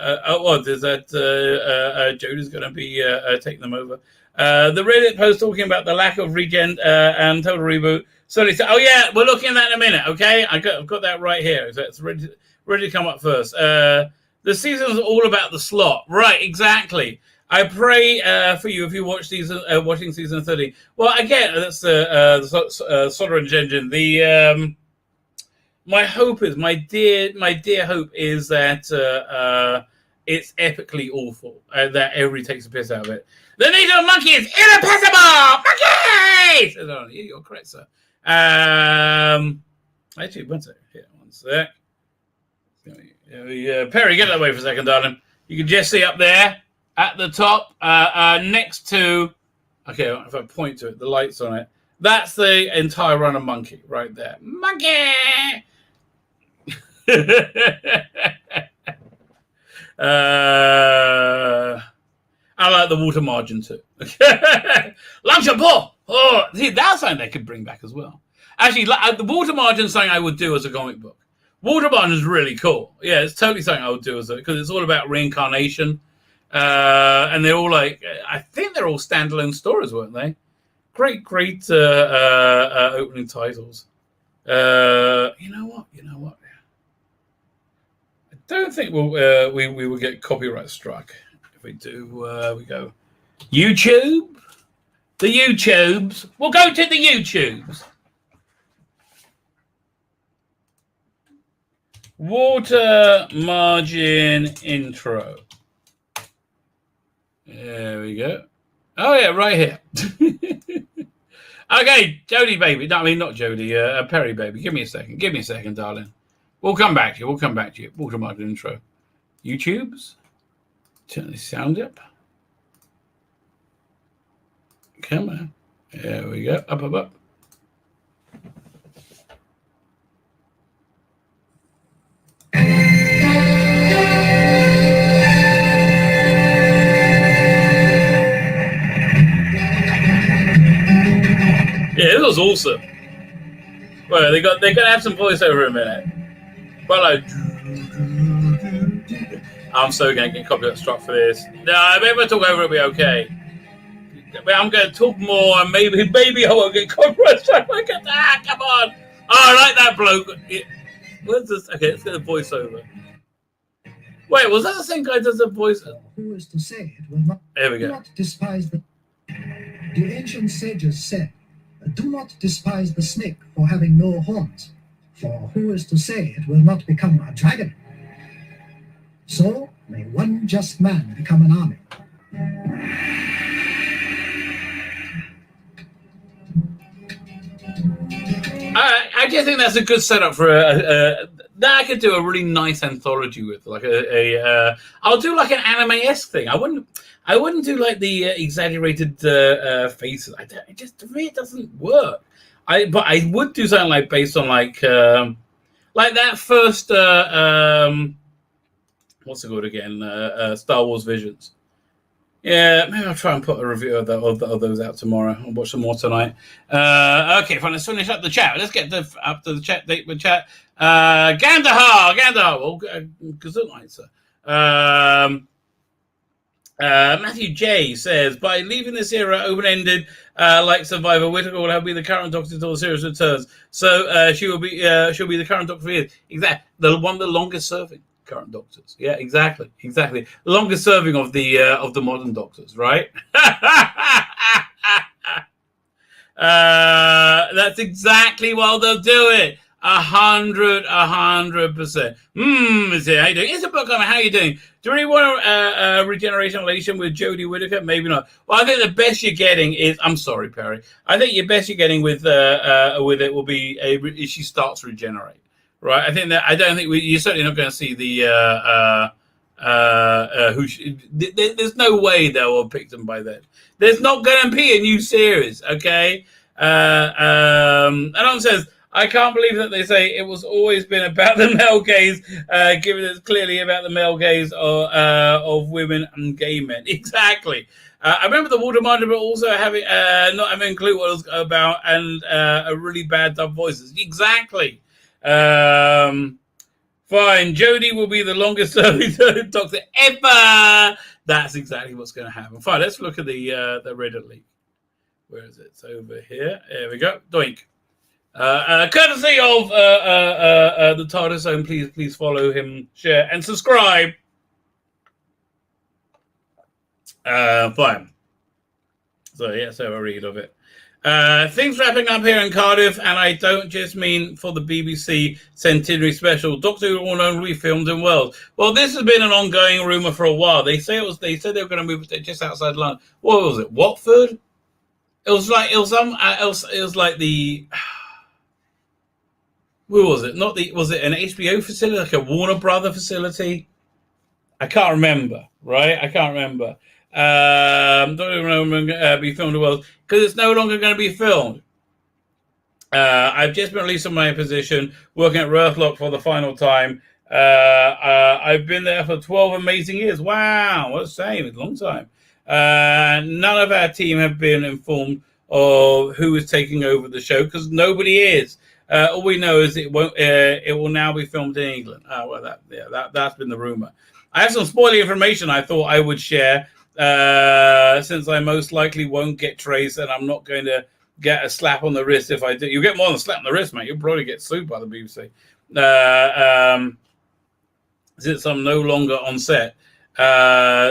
Is that Jodie's going to be taking them over? The Reddit post talking about the lack of regen and total reboot. So they say, oh yeah, we're looking at that in a minute. Okay, I've got that right here. So it's ready to come up first. The season's all about the slot, right? Exactly. I pray for you if you watch watching season 30. Well, again, that's the Soderbergh engine. The my dear hope is that it's epically awful. That everybody takes a piss out of it. The Needle Monkey is irrepressible! Monkeys! Oh, you're correct, sir. Actually, one sec. Here, one sec. Perry, get that way for a second, darling. You can just see up there at the top, next to. Okay, if I point to it, the lights on it. That's the entire run of Monkey right there. Monkey! I like the water margin too. Lunch and pour. Oh, see, that's something they could bring back as well. Actually, the water margin is something I would do as a comic book. Water margin is really cool. Yeah, it's totally something I would do because it's all about reincarnation. And they're all I think they're all standalone stories, weren't they? Great opening titles. You know what? I don't think we will get copyright struck. If we do, we go YouTube. The YouTubes. We'll go to the YouTubes. Water margin intro. There we go. Oh yeah, right here. Okay, Jodie baby. No, I mean not Jodie. Perry baby. Give me a second, darling. We'll come back to you. Water margin intro. YouTubes. Turn the sound up. Come on. There we go. Up. Yeah, it was awesome. Well, they're gonna have some voiceover in a minute. But I'm so gonna get copyright struck for this. No, maybe if I talk over it'll be okay. But I'm gonna talk more and maybe I won't get copyright struck. Come on. Oh, I like that bloke. Where's this? Okay, let's get a voiceover. Wait, was that the same guy that does the voiceover? Who is to say it will not, there we go. Not despise the ancient sages said, do not despise the snake for having no horns, for who is to say it will not become a dragon? So may one just man become an army. I just think that's a good setup for that I could do a really nice anthology with, like I'll do like an anime-esque thing. I wouldn't do like the exaggerated faces. It just, to me, it doesn't work. But I would do something like based on like that first what's it called again? Star Wars Visions. Yeah, maybe I'll try and put a review of those out tomorrow. I'll watch some more tonight. Okay, fine. Let's finish up the chat. Let's get up to the chat. The chat. Gandahar. Well, Gesundheit, sir. Matthew J says, by leaving this era open-ended, like Survivor, Whittaker will be the current Doctor until the series returns. So she'll be the current Doctor for years. Exactly, one of the longest-serving current Doctors. Yeah, exactly. The longest-serving of the modern Doctors, right? That's exactly what they'll do it. 100%. How you doing? It's a book on how you doing. Do you really want a regeneration relation with Jodie Whittaker? Maybe not. Well, I think the best you're getting is. I'm sorry, Perry. I think your best you're getting with it will be she starts to regenerate. Right. I think that. I don't think you're certainly not going to see the there's no way they'll have picked them by then. There's not going to be a new series. Okay. Anon says, I can't believe that they say it was always been about the male gaze, given it's clearly about the male gaze of women and gay men. Exactly. I remember the Water Monitor also having not having a clue what it was about and a really bad dub voices. Exactly. Fine. Jodie will be the longest serving Doctor ever. That's exactly what's going to happen. Fine. Let's look at the Reddit leak. Where is it? It's over here. There we go. Doink. Courtesy of the TARDIS Zone, please follow him, share, and subscribe. Fine. So yeah, so a read of it. Things wrapping up here in Cardiff, and I don't just mean for the BBC Centenary Special. Doctor Who will only be filmed in Wales. Well, this has been an ongoing rumor for a while. They said they were going to move it just outside London. What was it? Watford? It was like the. Where was it? Was it an HBO facility, like a Warner Brother facility? I can't remember, right? I can't remember. Don't even know be filmed in Wales because it's no longer going to be filmed. I've just been released from my position, working at Rurthlock for the final time. I've been there for 12 amazing years. Wow, what a shame. It's a long time. None of our team have been informed of who is taking over the show because nobody is. All we know is it will now be filmed in England. Well, that's been the rumor. I have some spoiler information I thought I would share since I most likely won't get traced and I'm not going to get a slap on the wrist if I do. You'll get more than a slap on the wrist, mate. You'll probably get sued by the BBC. Since I'm no longer on set.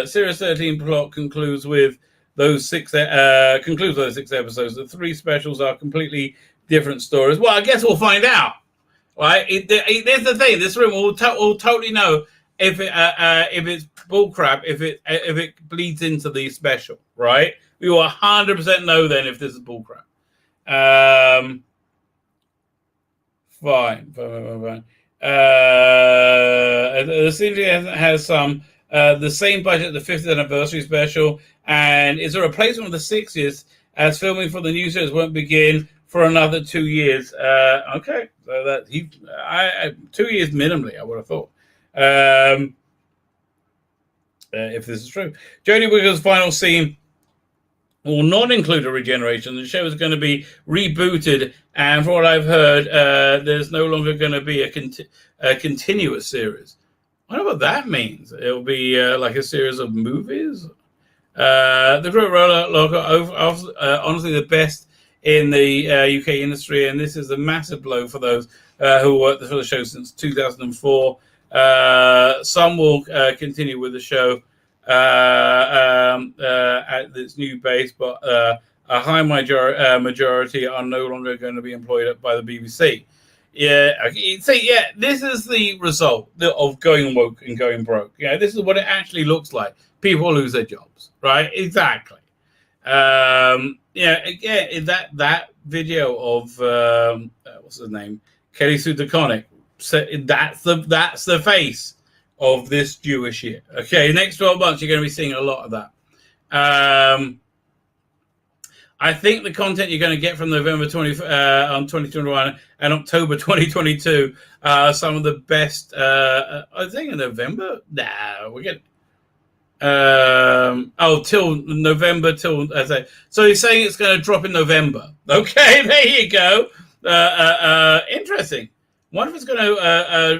Series 13 plot concludes with those six episodes. The three specials are completely different stories. Well, I guess we'll find out, right? There's the thing. This room will totally know if it's bullcrap, if it bleeds into the special, right? We will 100% know then if this is bullcrap. Fine. The series has some the same budget, the 50th anniversary special, and is a replacement of the 60th, as filming for the new series won't begin for another 2 years. Okay, so that 2 years minimally, I would have thought. If this is true, Jodie Whittaker's final scene will not include a regeneration. The show is going to be rebooted, and from what I've heard, there's no longer going to be a continuous series. I don't know what that means. It'll be like a series of movies. The Great Roller honestly the best in the UK industry, and this is a massive blow for those who worked for the show since 2004. Some will continue with the show at its new base, but a high majority are no longer going to be employed by the BBC. This is the result of going woke and going broke. This is what it actually looks like. People lose their jobs, right? Exactly. That video of what's his name, Kelly Sue DeConnick. That's the face of this Jewish year. Okay, next 12 months you're going to be seeing a lot of that. I think the content you're going to get from November 2021 and October 2022 are some of the best. I think in November. Nah, we're getting. Till November, so he's saying it's going to drop in November. Okay, there you go. Interesting. Wonder if it's going to.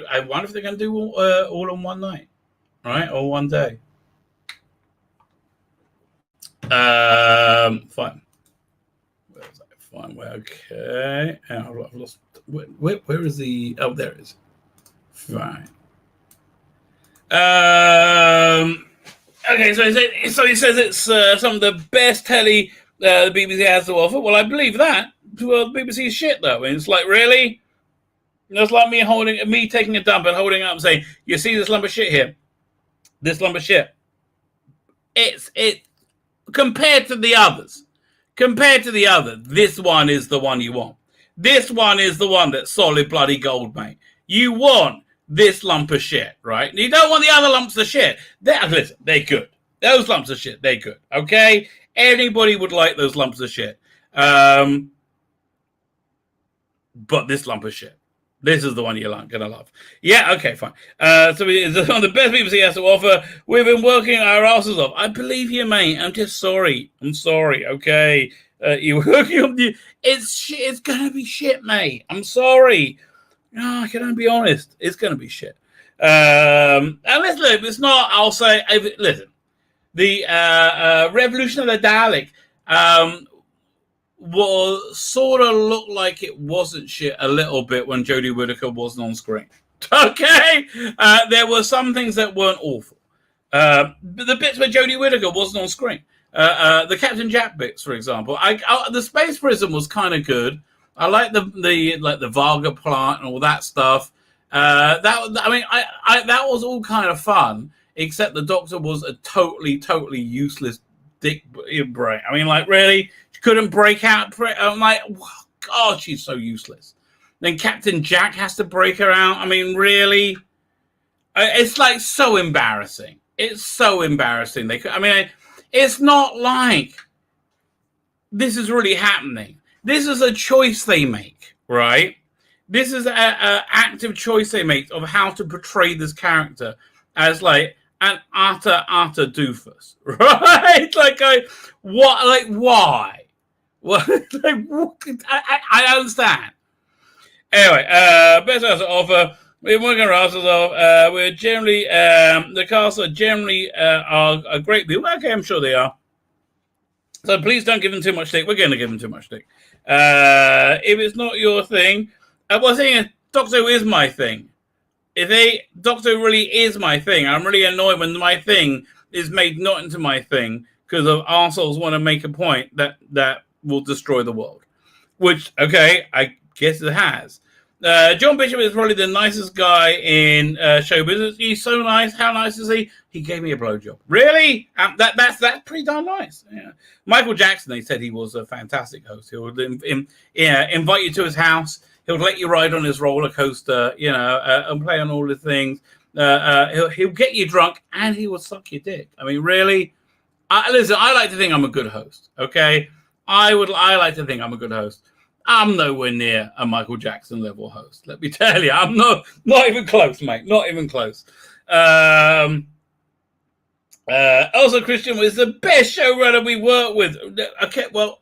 I wonder if they're going to do all on one night, right, or one day. Fine. Where's that? Fine. Okay. I've lost. Where is the? Oh, there it is. Fine. Okay, so he says it's some of the best telly the BBC has to offer. Well, I believe that. Well, the BBC is shit, though. And it's like, really? It's like me taking a dump and holding it up and saying, you see this lump of shit here? This lump of shit. It compared to the others. This one is the one you want. This one is the one that's solid bloody gold, mate. You want this lump of shit, right? You don't want the other lumps of shit. Listen, they're good. Those lumps of shit, they're good. Okay? Anybody would like those lumps of shit. But this lump of shit, this is the one you're gonna love. Yeah, okay, fine. So it's one of the best BBC has to offer. We've been working our asses off. I believe you, mate. I'm just sorry. I'm sorry, okay? It's gonna be shit, mate. I'm sorry. No, I can only be honest. It's going to be shit. And listen, if it's not, I'll say, listen, the Revolution of the Dalek was sort of looked like it wasn't shit a little bit when Jodie Whittaker wasn't on screen. Okay? There were some things that weren't awful. The bits where Jodie Whittaker wasn't on screen. The Captain Jack bits, for example. The Space Prison was kind of good. I like the Varga plant and all that stuff. That was all kind of fun, except the Doctor was a totally useless dick brain. I mean, like, really, she couldn't break out. I'm like, God, she's so useless. Then Captain Jack has to break her out. I mean, really, it's like so embarrassing. It's so embarrassing. It's not like this is really happening. This is a choice they make, right? This is an active choice they make of how to portray this character as like an utter doofus, right? Why? Well, I understand. Anyway, best house offer. We're working our asses off. We're generally the cast are generally are great people. Okay, I'm sure they are. So please don't give them too much stick. We're going to give them too much stick. If it's not your thing, well, the thing is, Doctor Who is my thing. Doctor Who really is my thing. I'm really annoyed when my thing is made not into my thing because of arseholes want to make a point that will destroy the world. Which, okay, I guess it has. John Bishop is probably the nicest guy in show business. He's so nice. How nice is he? He gave me a blowjob. Really? That's pretty darn nice. Yeah. Michael Jackson, they said he was a fantastic host. He would invite you to his house. He'll let you ride on his roller coaster, and play on all the things. He'll get you drunk and he will suck your dick. I mean, really? Listen, I like to think I'm a good host. Okay, I like to think I'm a good host. I'm nowhere near a Michael Jackson level host. Let me tell you, I'm not even close, mate. Not even close. Also, Christian was the best showrunner we worked with. Okay, well,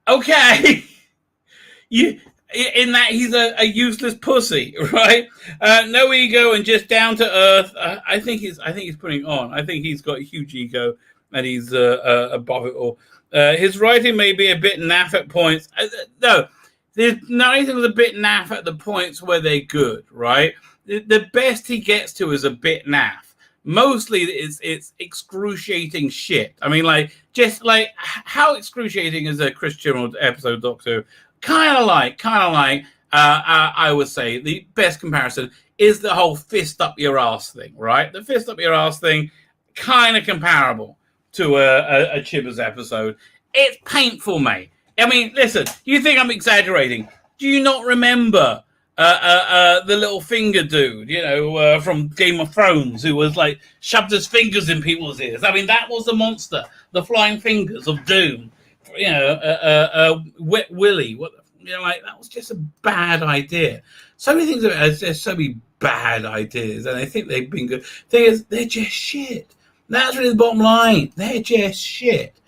okay. In that he's a useless pussy, right? No ego and just down to earth. I think he's putting on. I think he's got a huge ego and he's above it all. His writing may be a bit naff at points. No, there's nothing a bit naff at the points where they're good, right? The best he gets to is a bit naff. Mostly it's excruciating shit. I mean, just how excruciating is a Chris Chibnall episode, Doctor? Kind of like, I would say the best comparison is the whole fist up your ass thing, right? The fist up your ass thing, kind of comparable to a Chibbers episode. It's painful, mate. I mean, listen, you think I'm exaggerating? Do you not remember the little finger dude, from Game of Thrones, who was shoved his fingers in people's ears? I mean, that was the monster, the flying fingers of doom. Wet Willy. That was just a bad idea. So many things. There's so many bad ideas, and I think they've been good. Thing is, they're just shit. That's really the bottom line. They're just shit.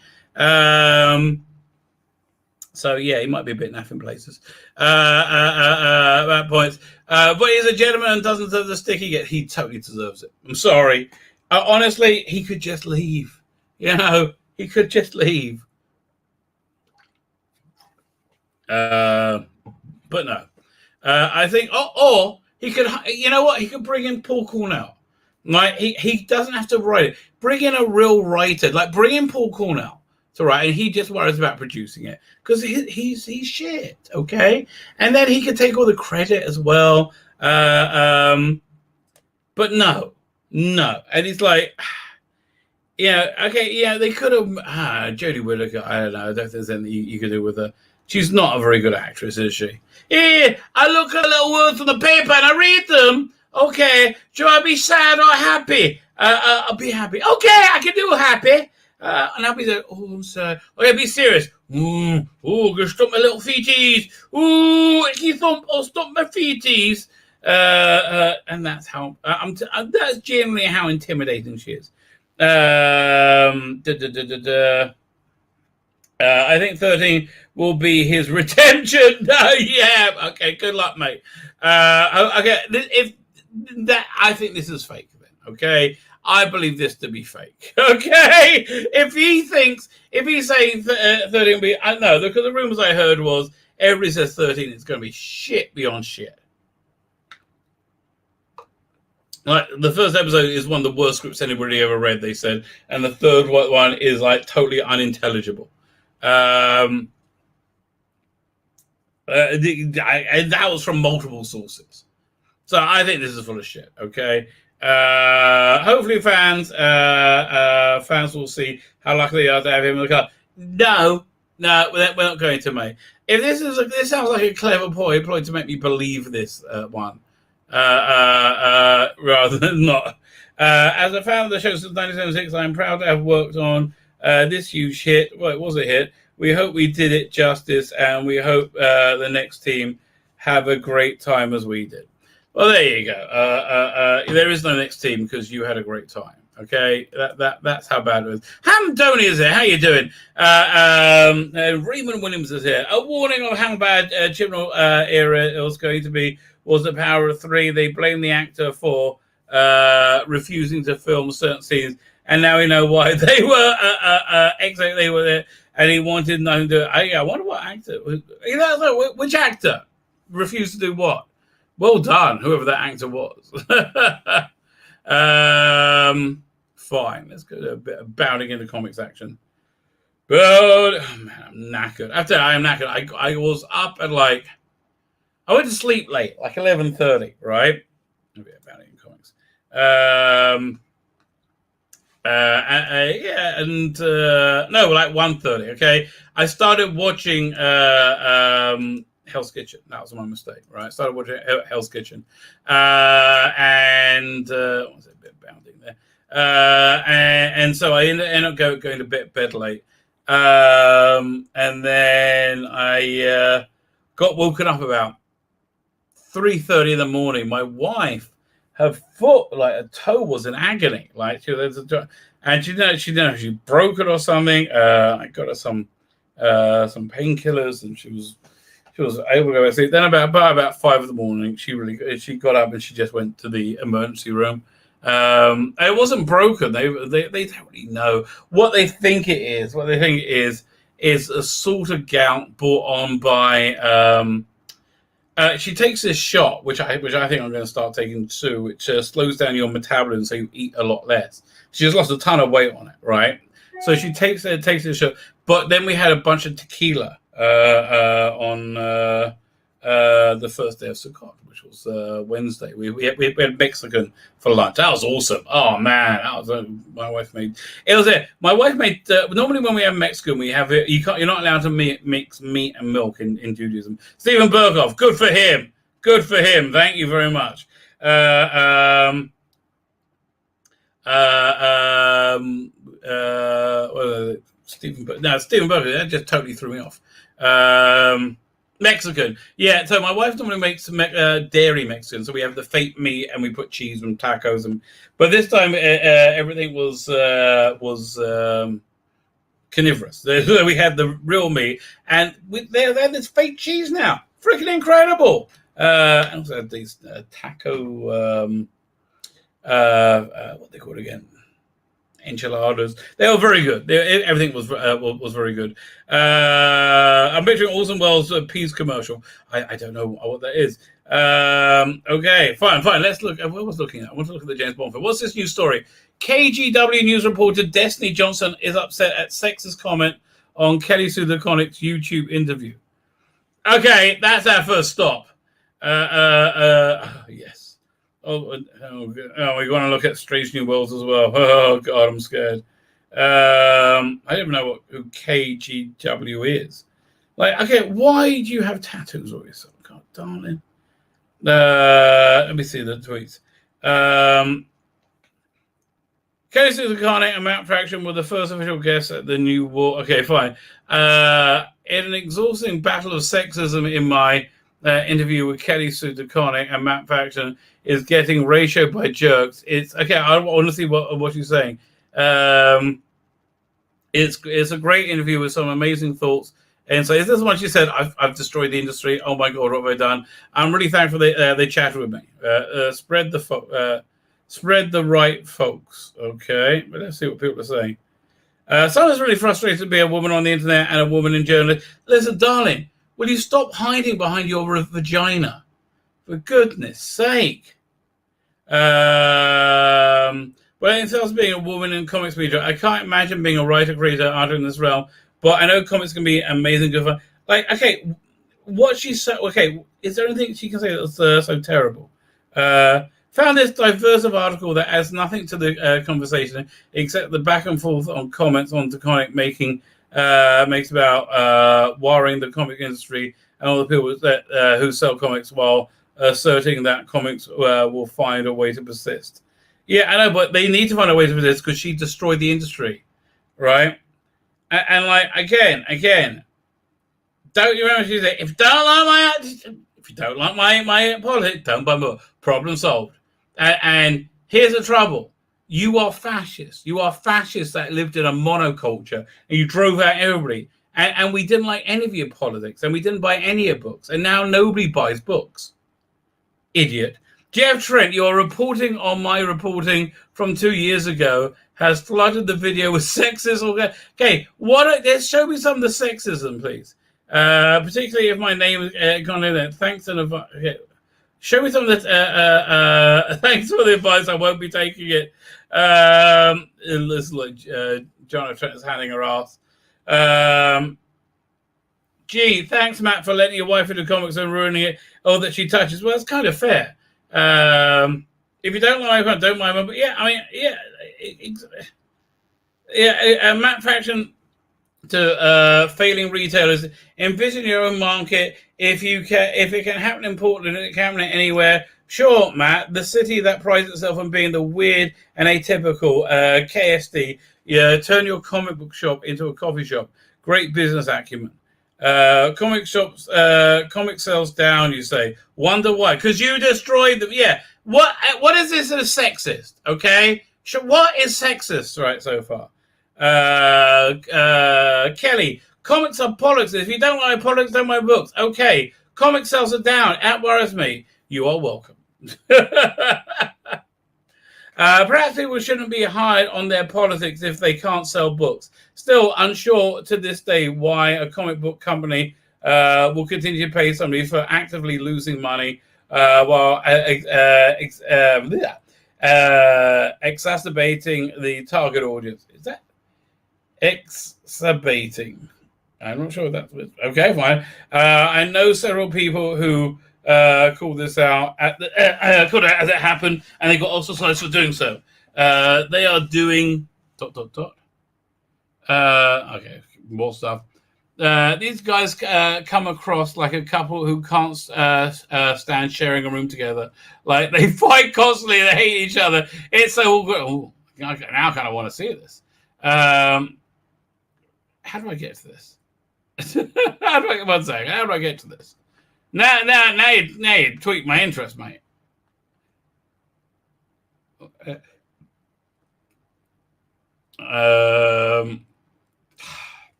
So yeah, he might be a bit naff in places. At points. But he's a gentleman and doesn't deserve the stick he gets. He totally deserves it. I'm sorry. Honestly, he could just leave. He could just leave. But no. I think, or he could, you know what? He could bring in Paul Cornell. Like, he doesn't have to write it. Bring in a real writer. Like, bring in Paul Cornell to write, and he just worries about producing it because he's shit, okay? And then he could take all the credit as well. But no. And he's like, they could have, Jodie Whittaker, I don't know. I don't know if there's anything you could do with her. She's not a very good actress, is she? Yeah, I look at little words on the paper and I read them. Okay, should I be sad or happy? I'll be happy. Okay, I can do happy. And I'll be like, oh, I'm sad. Okay, be serious. Gonna stop my little feeties. Icky thump, I'll stop my feeties. And that's how, that's generally how intimidating she is. I think 13 will be his redemption. Yeah, okay, good luck, mate. Okay, if that, I think this is fake then, okay? I believe this to be fake, okay? If he's saying 13 will be, I know, because the rumors I heard was everybody says 13 is going to be shit beyond shit. Like, the first episode is one of the worst scripts anybody ever read, they said, and the third one is like totally unintelligible. And that was from multiple sources. So I think this is full of shit, okay? Hopefully fans will see how lucky they are to have him in the car. No, we're not going to, mate. If this sounds like a clever ploy to make me believe this one. Rather than not. As a fan of the show since 1976, I'm proud to have worked on this huge hit. Well, it was a hit. We hope we did it justice, and we hope the next team have a great time as we did. Well, there you go. There is no next team because you had a great time. Okay, that's how bad it was. Ham Doney is here. How you doing? Raymond Williams is here. A warning of how bad Chibnall era it was going to be was the Power of Three. They blamed the actor for refusing to film certain scenes, and now we know why. They were they were there, and he wanted nothing to do. I wonder what actor. Which actor refused to do what? Well done, whoever that actor was. Fine, let's go to a bit of bounding into comics action. But man, I'm knackered. After I am knackered, I was up at I went to sleep late, like 11:30, right? A bit of bounding in comics. Like 1:30. Okay, I started watching Hell's Kitchen. That was my mistake, right? I started watching Hell's Kitchen, and what was it? A bit of bounding there. And so I ended up going to bed late. And then I got woken up about 3:30 in the morning. My wife, her foot, like her toe, was in agony. Like she didn't know she broke it or something. I got her some painkillers, and she was able to go to sleep. Then about 5 in the morning, she got up and she just went to the emergency room. It wasn't broken. They don't really know what they think it is. What they think it is a sort of gout brought on by. She takes this shot, which I think I'm going to start taking too, which slows down your metabolism, so you eat a lot less. She just lost a ton of weight on it, right? So she takes this shot, but then we had a bunch of tequila on the first day of Sukkot, which was Wednesday. We had Mexican for lunch. That was awesome. Oh man, that was my wife made. It was it. My wife made. Normally, when we have Mexican, we have it. You're not allowed to mix meat and milk in Judaism. Stephen Berghoff, good for him. Good for him. Thank you very much. Stephen Berghoff. That just totally threw me off. Mexican. Yeah, so my wife normally makes dairy Mexican. So we have the fake meat and we put cheese and tacos. But this time everything was carnivorous. We had the real meat. And they have this fake cheese now. Freaking incredible. I also had these taco, what they call it again? Enchiladas. They were very good. Everything was very good. I'm picturing Orson Welles' peas commercial. I don't know what that is. Okay, fine. Let's look. What was looking at? I want to look at the James Bond film. What's this news story? KGW News reporter Destiny Johnson is upset at sexist comment on Kelly Sue DeConnick's YouTube interview. Okay, that's our first stop. Yes. Oh, we're going to look at Strange New Worlds as well. Oh, God, I'm scared. I don't even know who KGW is. Like, okay, why do you have tattoos on yourself? God, darling. Let me see the tweets. Kelly Sue DeConnick and Matt Fraction were the first official guests at the New War. Okay, fine. In an exhausting battle of sexism in my interview with Kelly Sue DeConnick and Matt Fraction is getting ratioed by jerks. It's okay. I want to see what you're saying. It's a great interview with some amazing thoughts. And so, is this what you said? I've destroyed the industry. Oh my God, what have I done? I'm really thankful they chatted with me. Spread the right folks. Okay, but let's see what people are saying. Someone's really frustrated to be a woman on the internet and a woman in journalism. Listen, darling, will you stop hiding behind your vagina? For goodness sake. Well, in terms of being a woman in comics media, I can't imagine being a writer, creator, artist in this realm, but I know comics can be amazing. Good fun. Like, okay, what she said, okay, is there anything she can say that's so terrible? Found this diverse article that adds nothing to the conversation except the back and forth on comments on DeConnick makes about worrying the comic industry and all the people that who sell comics while asserting that comics will find a way to persist. Yeah, I know, but they need to find a way to persist because she destroyed the industry, right? And like again, don't you remember she said, if you don't like my politics, don't buy more. Problem solved. And here's the trouble. You are fascist. You are fascists that lived in a monoculture and you drove out everybody. And we didn't like any of your politics and we didn't buy any of your books. And now nobody buys books. Idiot. Jeff Trent, your reporting on my reporting from 2 years ago has flooded the video with sexism. Okay, show me some of the sexism, please. Particularly if my name is gone in there. Thanks in advance. Okay. Show me some of the. Thanks for the advice. I won't be taking it. It looks like John Trent is handing her ass. Gee, thanks, Matt, for letting your wife into comics and ruining it. Oh, that she touches. Well, it's kind of fair. If you don't like her, don't mind her. But yeah, I mean, Matt Fraction to failing retailers. Envision your own market. If it can happen in Portland, it can happen anywhere. Sure, Matt. The city that prides itself on being the weird and atypical KSD. Yeah, turn your comic book shop into a coffee shop. Great business acumen. Comic sales down, you say. Wonder why? Because you destroyed them. Yeah. What is this that is sexist? Okay. What is sexist right so far? Kelly, comics are politics. If you don't like politics, don't buy books. Okay. Comic sales are down. That worries me. You are welcome. Perhaps people shouldn't be hard on their politics if they can't sell books. Still unsure to this day why a comic book company will continue to pay somebody for actively losing money while exacerbating the target audience. Is that exacerbating? I'm not sure what that's. Okay, fine. I know several people who called this out called it as it happened, and they got ostracized for doing so. They are doing ... Okay, more stuff. These guys come across like a couple who can't stand sharing a room together. Like they fight constantly, they hate each other. It's so good. Ooh, now I kind of want to see this. How do I get to this? How do I, one second, how do I get to this? Now you tweak my interest, mate.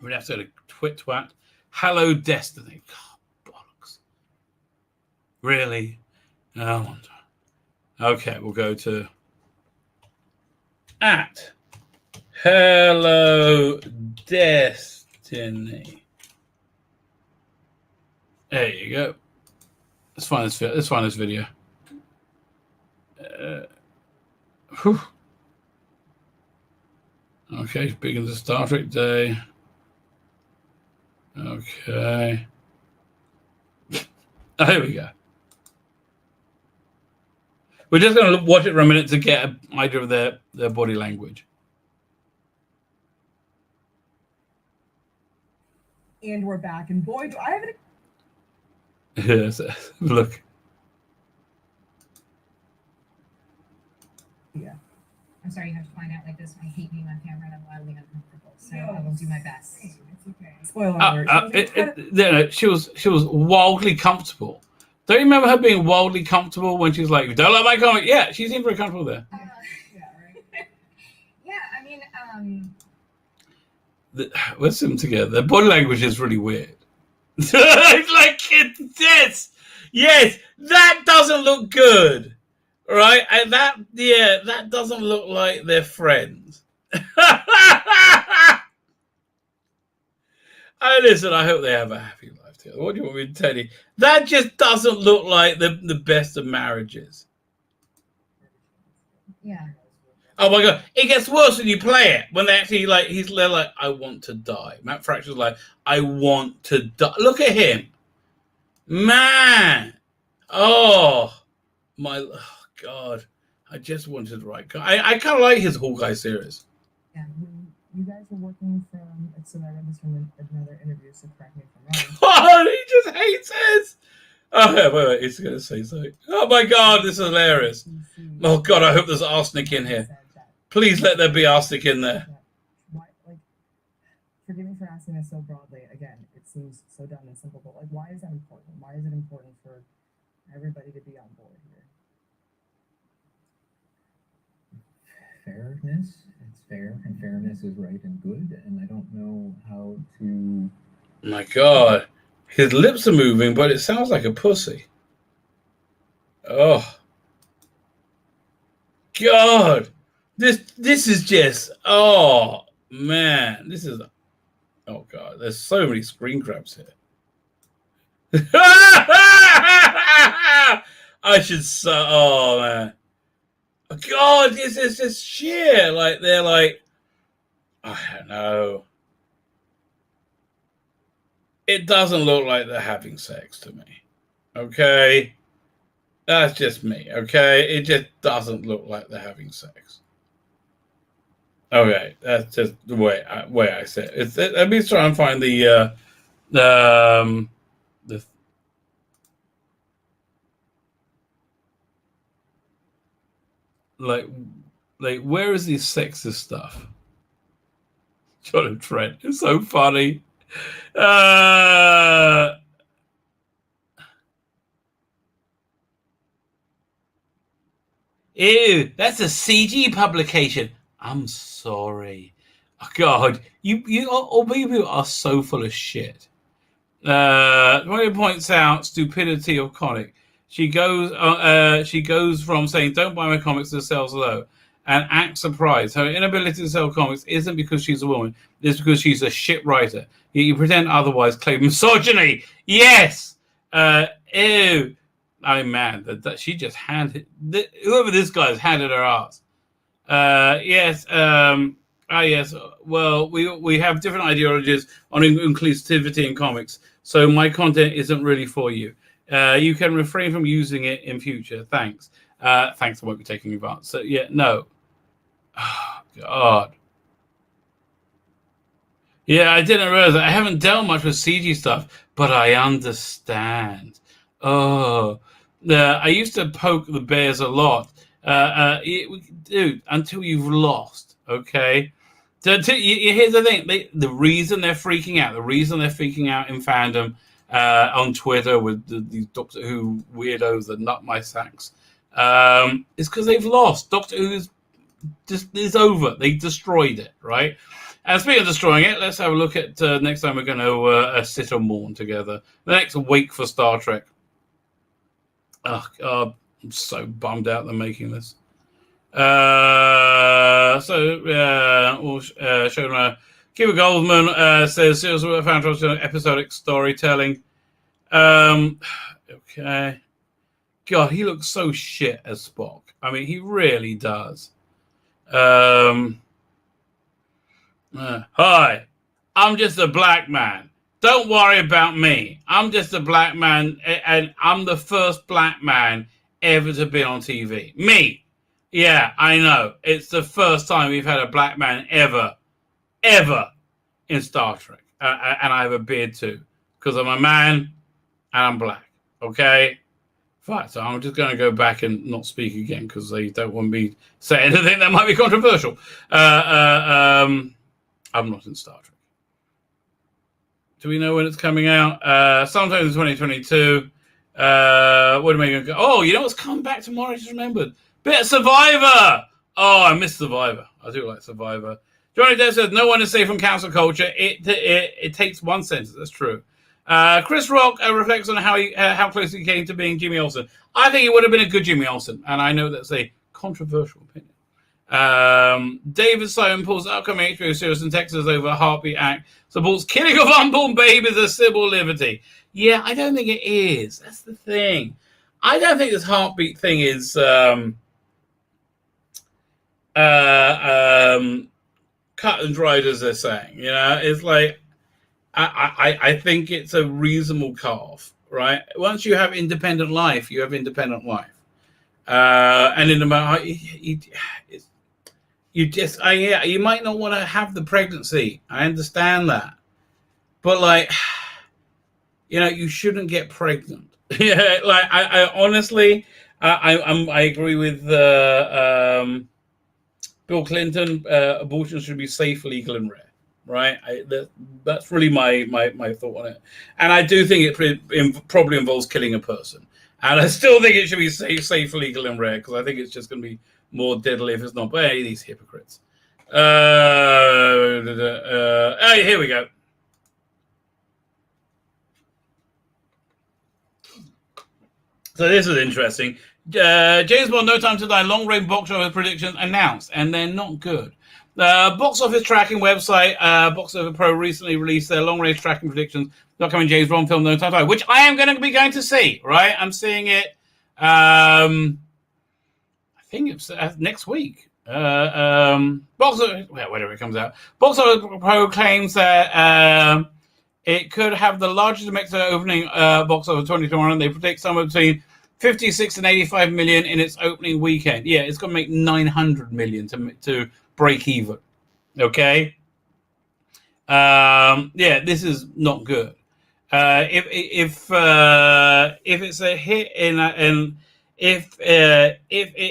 We'd have to go to twat. Hello, Destiny. God, bollocks. Really? Oh, okay, we'll go to at Hello, Destiny. There you go. Let's find this video. Okay, begins the Star Trek Day. Okay. Oh, here we go. We're just going to watch it for a minute to get an idea of their body language. And we're back, and boy, do I have it. Yes, look. Yeah. I'm sorry you have to find out like this. I hate being on camera and I'm wildly uncomfortable. So I will do my best. It's okay. Spoiler alert. She was wildly comfortable. Don't you remember her being wildly comfortable when she's like, "Don't like my comic"? Yeah, she seemed very comfortable there. Yeah, right. Yeah, I mean, Let's see them together. Their body language is really weird. It's like this. Yes, that doesn't look good, right? And that doesn't look like they're friends. Listen, I hope they have a happy life together. What do you want me to tell you? That just doesn't look like the best of marriages. yeah. Oh my God, it gets worse when you play it. When they actually they're like, I want to die. Matt Fracture's like, I want to die. Look at him, man. Oh God, I just wanted the right guy. I kind of like his Hawkeye series. Yeah, you guys were working from. So I read this from another interview. So correct me if I'm wrong. Oh, he just hates it. Oh, wait, he's going to say something. Oh my God, this is hilarious. Oh God, I hope there's arsenic in here. Please let there be arsenic in there. Why, forgive me for asking this so broadly. Again, it seems so dumb and simple, but why is that important? Why is it important for everybody to be on board here? Fairness. It's fair, and fairness is right and good, and I don't know how to... My God. His lips are moving, but it sounds like a pussy. Oh. God. This is just... Oh, man. This is... Oh, God. There's so many screen grabs here. I should... Oh, man. God, this is just shit. Like, they're like... I don't know. It doesn't look like they're having sex to me. Okay? That's just me. Okay? It just doesn't look like they're having sex. Okay. That's just the way I say it. Let me try and find the where is this sexist stuff? Judge Dredd. It's so funny. Ew, that's a CG publication. I'm sorry. Oh, God, you all people are so full of shit. When points out stupidity of Connick, she goes from saying "Don't buy my comics" to sells low, and acts surprised. Her inability to sell comics isn't because she's a woman; it's because she's a shit writer. You pretend otherwise, claim misogyny. Yes. Ew. I'm mad that she just handed whoever this guy has handed her ass. Yes. Yes. Well, we have different ideologies on inclusivity in comics, so my content isn't really for you. You can refrain from using it in future. Thanks. Thanks. I won't be taking advantage. So yeah, no. Oh, God. Yeah, I didn't realize that. I haven't dealt much with CG stuff, but I understand. Oh, I used to poke the bears a lot. Dude, until you've lost, okay? Here's the thing: the reason they're freaking out, in fandom on Twitter with these Doctor Who weirdos, the nut my sacks, is because they've lost. Doctor Who is over. They destroyed it, right? And speaking of destroying it, let's have a look at next time we're going to sit and mourn together. The next wake for Star Trek. Oh God, I'm so bummed out they're making this. Showrunner Kiva Goldman says series of episodic storytelling. Okay. God, he looks so shit as Spock. I mean, he really does. Hi, I'm just a black man. Don't worry about me. I'm just a black man, and I'm the first black man ever to be on TV. Me. Yeah, I know. It's the first time we've had a black man ever in Star Trek. And I have a beard too, because I'm a man and I'm black. Okay? Fine. So I'm just going to go back and not speak again because they don't want me to say anything that might be controversial. I'm not in Star Trek. Do we know when it's coming out? Sometime in 2022. What am I going to go? Oh, you know what's coming back tomorrow? I just remembered. Bit of Survivor. Oh, I miss Survivor. I do like Survivor. Johnny Depp says, no one is safe from cancel culture. It takes one sentence. That's true. Chris Rock reflects on how close he came to being Jimmy Olsen. I think he would have been a good Jimmy Olsen, and I know that's a controversial opinion. David Simon pulls upcoming HBO series in Texas over Heartbeat Act, supports killing of unborn babies as civil liberty. Yeah, I don't think it is. That's the thing. I don't think this Heartbeat thing is cut and dried, as they're saying. You know, it's like I think it's a reasonable cut-off, right? Once you have independent life, you have independent life. And in the you might not want to have the pregnancy. I understand that, but like, you know, you shouldn't get pregnant. Yeah, like I honestly, I agree with Bill Clinton. Abortion should be safe, legal, and rare. Right? That's really my thought on it. And I do think it probably involves killing a person. And I still think it should be safe, legal, and rare, because I think it's just going to be more deadly if it's not. But hey, these hypocrites. Hey, here we go. So this is interesting. James Bond, No Time to Die, long-range box office predictions announced, and they're not good. The box office tracking website, Box Office Pro, recently released their long-range tracking predictions for the upcoming James Bond film, No Time to Die, which I am going to be going to see, right? I'm seeing it, I think it's next week. Box Office, whenever it comes out. Box Office Pro claims that it could have the largest domestic opening box office 2021. They predict somewhere between 56 and 85 million in its opening weekend. Yeah, it's going to make 900 million to break even. Okay. Yeah, this is not good. If it's a hit and if it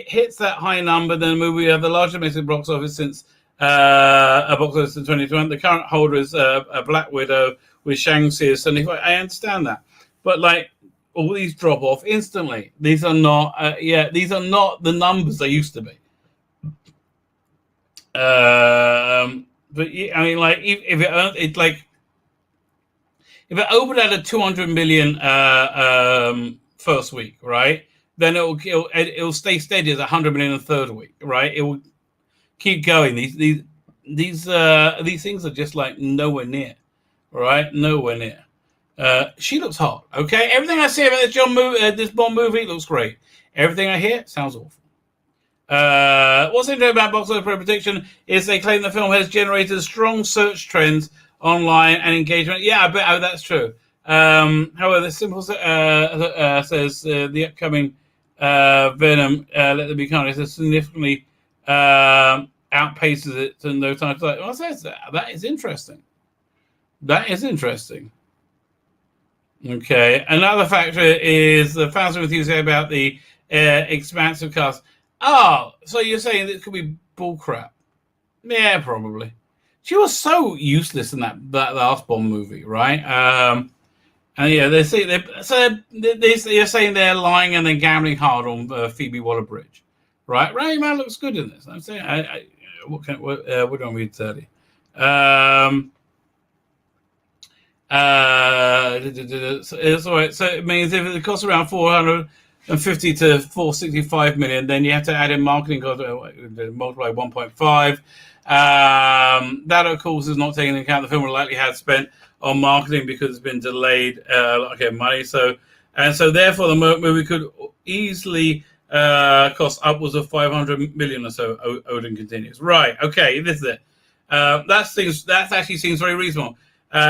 hits that high number, then the movie will have the largest domestic box office since a box office in 2020. The current holder is a Black Widow with Shang-Chi as 75. I understand that, but like, all these drop off instantly. These are not, these are not the numbers they used to be. But yeah, I mean, like, if it opened at a 200 million first week, right? Then it'll stay steady as 100 million the third week, right? It will keep going. These things are just like nowhere near, right? Nowhere near. She looks hot. Okay, everything I see about this Bond movie looks great. Everything I hear sounds awful. What's interesting about Box Office Pro prediction is they claim the film has generated strong search trends online and engagement. Yeah, I bet that's true. However, the simple says the upcoming Venom, Let There Be Carnage, significantly outpaces it to No Time to Die. Well, that is interesting. That is interesting. Okay, another factor is the fans are enthused about the expansive cast. Oh, so you're saying this could be bullcrap? Yeah, probably. She was so useless in that last Bond movie, right? And yeah, they're saying they're lying and then gambling hard on Phoebe Waller-Bridge, right? Rami Malek looks good in this. I'm saying, what do I read 30? It's all right. So it means if it costs around 450 to 465 million, then you have to add in marketing costs, multiply 1.5. That, of course, is not taking into account the film will likely have spent on marketing because it's been delayed, money. So therefore, the movie could easily cost upwards of 500 million or so. Odin continues. Right. Okay. This is it. That actually seems very reasonable.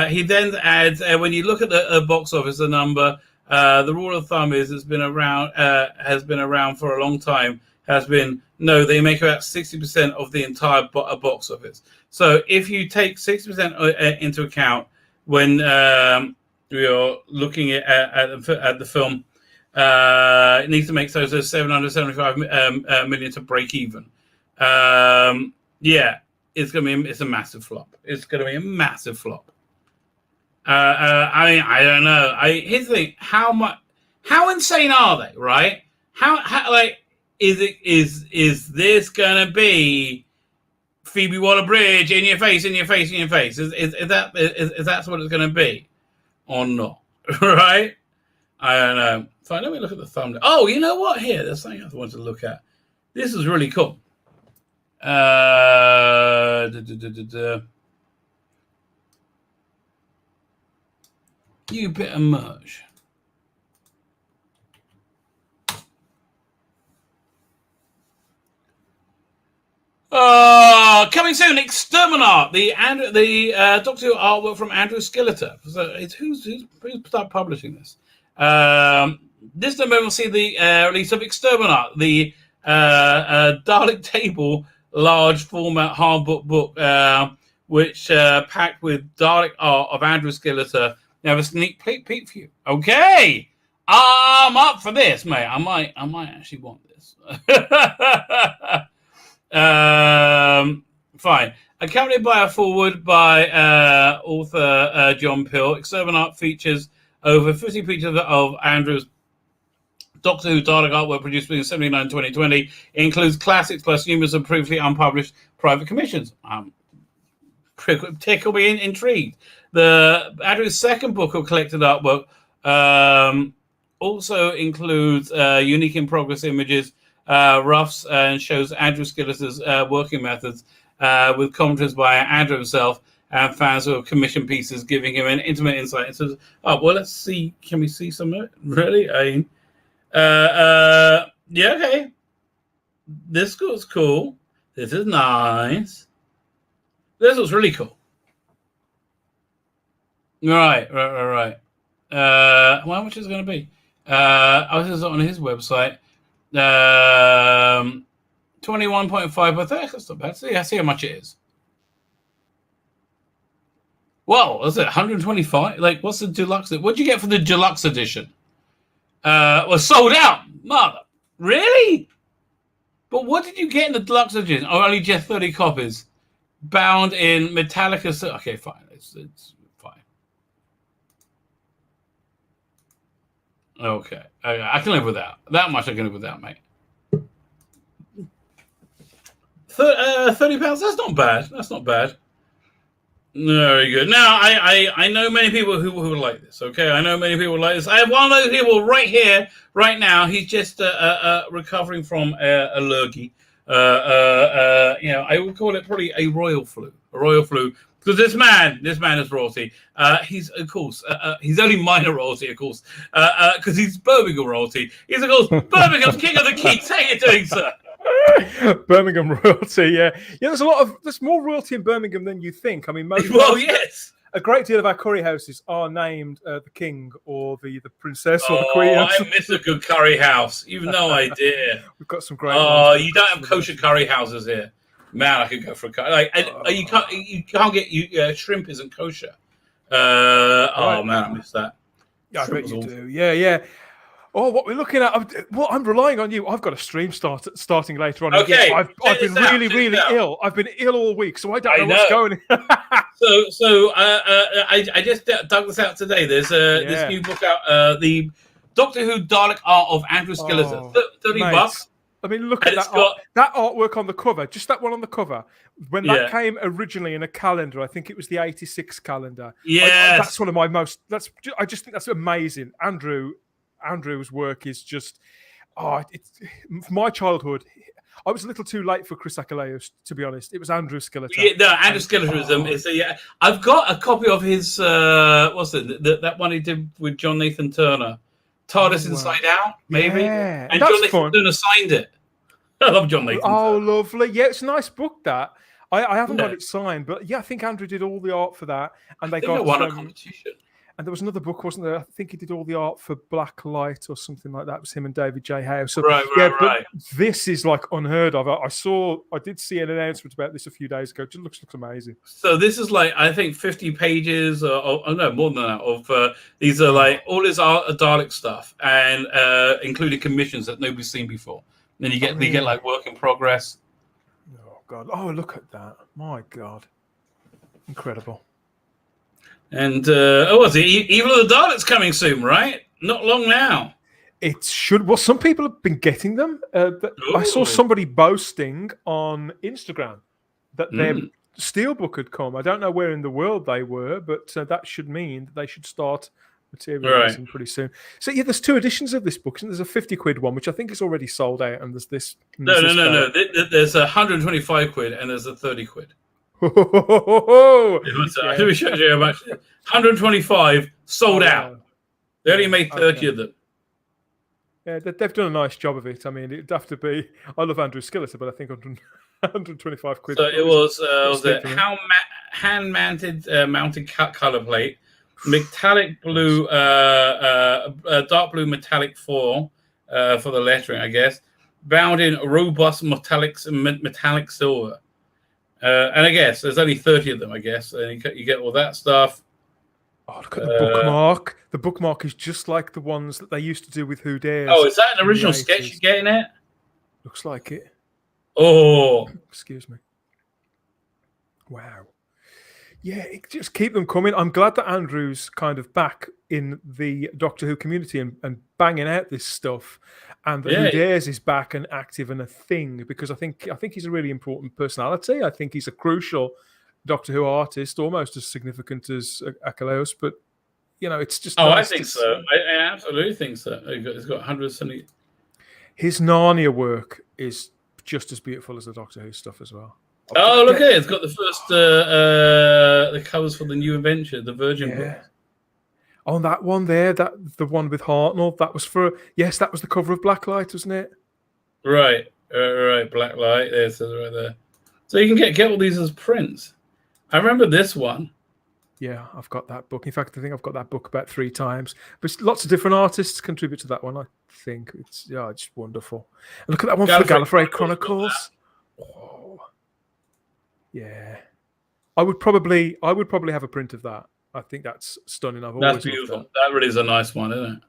He then adds, when you look at the box office, the number, the rule of thumb has been around for a long time. They make about 60% of the entire box office. So if you take 60% into account when you're looking at the film, it needs to make so 775 million to break even. It's a massive flop. It's going to be a massive flop. I don't know. Here's the thing: how insane are they? Right? How is this gonna be Phoebe Waller-Bridge in your face? Is that what it's gonna be, or not? Right? I don't know. Fine. Let me look at the thumbnail. Oh, you know what? Here, there's something else I want to look at. This is really cool. You bit of merch. Coming soon, Exterminate, the Doctor Who artwork from Andrew Skilleter. So who's publishing this? This November we'll see the release of Exterminate, the Dalek Table large format hardbook book, which packed with Dalek art of Andrew Skilleter. You have a sneak peek for you. Okay, I'm up for this, mate. I might actually want this. Fine. Accompanied by a foreword by author John Peel, Exterminate features over 50 pictures of Andrew's Doctor Who Dalek artwork produced between 1979 and 2020. It includes classics plus numerous of previously unpublished private commissions. Tickle me intrigued. Andrew's second book of collected artwork also includes unique in progress images, roughs, and shows Andrew Skilleter's working methods with commentaries by Andrew himself and fans who have commissioned pieces, giving him an intimate insight into. Let's see. Can we see some of it? Really? Yeah. Okay. This looks cool. This is nice. This looks really cool. Right. How much is it going to be? This is on his website. 21.5 per 30. That's not bad. See how much it is. Whoa, is it 125? Like, what's the deluxe? What'd you get for the deluxe edition? Sold out. Mother. Really? But what did you get in the deluxe edition? Oh, only just 30 copies. Bound in Metallica. Okay, fine. It's fine. Okay. I can live with that. That much I can live with that, mate. £30. That's not bad. Very good. Now, I know many people who like this, okay? I know many people like this. I have one of those people right here, right now. He's just recovering from a lurgy. I would call it probably a royal flu. Because this man is royalty. He's, of course, he's only minor royalty, of course, because he's Birmingham royalty. He's, of course, Birmingham's king of the keys. How you doing, sir? Birmingham royalty, yeah. There's more royalty in Birmingham than you think. I mean, yes. A great deal of our curry houses are named the king or the princess or the queen. I miss a good curry house. You've no idea. We've got some great. You don't have kosher curry houses here, man. I could go for a curry. You can't get shrimp isn't kosher. Right. Man, I miss that. Yeah, I bet you do. Yeah. Oh, what we're looking at? I'm relying on you. I've got a stream starting later on. Okay, Yes, I've been really ill. I've been ill all week, so I don't know what's going on. I just dug this out today. There's this new book out, the Doctor Who Dalek art of Andrew Skilleter. $30. I mean, look at that artwork on the cover. Just that one on the cover. When that came originally in a calendar, I think it was the '86 calendar. Yeah, that's one of my most. I just think that's amazing. Andrew's work is just. It's my childhood. I was a little too late for Chris Achilleos, to be honest. It was Andrew Skilleter. Yeah, no, Andrew Skilleter is I've got a copy of his. What's it? That one he did with John Nathan Turner. TARDIS Inside Out, maybe. Yeah, and John Nathan Turner signed it. I love John Nathan. Oh, lovely. Yeah, it's a nice book, that. I haven't got it signed, but yeah, I think Andrew did all the art for that. And they won a competition. And there was another book, wasn't there? I think he did all the art for Black Light or something like that. It was him and David J. Howe. So, right. But this is like unheard of. I did see an announcement about this a few days ago. It just looks amazing. So this is like, I think 50 pages, or no, more than that, of these are like all his Dalek stuff, and including commissions that nobody's seen before. And then you get like work in progress. Oh God! Oh, look at that! My God, incredible. And what's it? Evil of the Daleks coming soon, right? Not long now. It should. Well, some people have been getting them. I saw somebody boasting on Instagram that their steelbook had come. I don't know where in the world they were, but that should mean that they should start materializing pretty soon. So yeah, there's 2 editions of this book, and there's a £50 one, which I think is already sold out, and there's this. No. There's £125 and there's a £30. Let me show you how much. 125 sold out. They only made 30 of them. Yeah, they've done a nice job of it. I mean, it'd have to be. I love Andrew Skilleter, but I think £125. So it was a hand-mounted mounted color plate, metallic blue, dark blue metallic foil for the lettering, I guess, bound in robust metallic silver. And I guess there's only 30 of them, I guess. And you get all that stuff. Oh, look at the bookmark. The bookmark is just like the ones that they used to do with Who Dares. Oh, is that an original sketch you're getting it? Looks like it. Oh. Excuse me. Wow. Yeah, just keep them coming. I'm glad that Andrew's kind of back in the Doctor Who community and banging out this stuff. And that Who Dares is back and active and a thing, because I think he's a really important personality. I think he's a crucial Doctor Who artist, almost as significant as Achilleos. But it's just. Oh, nice, I think so. I absolutely think so. He's got 170. His Narnia work is just as beautiful as the Doctor Who stuff as well. Oh, look at it! It's got the first the covers for the New Adventure, the Virgin book. On that one there, the one with Hartnell, that was that was the cover of Blacklight, wasn't it? Right, Blacklight. There, it says right there. So you can get all these as prints. I remember this one. Yeah, I've got that book. In fact, I think I've got that book about 3 times. But lots of different artists contribute to that one. I think it's just wonderful. And look at that one for the Gallifrey Chronicles. Oh, yeah. I would probably have a print of that. I think that's stunning. That's beautiful. That really is a nice one, isn't it?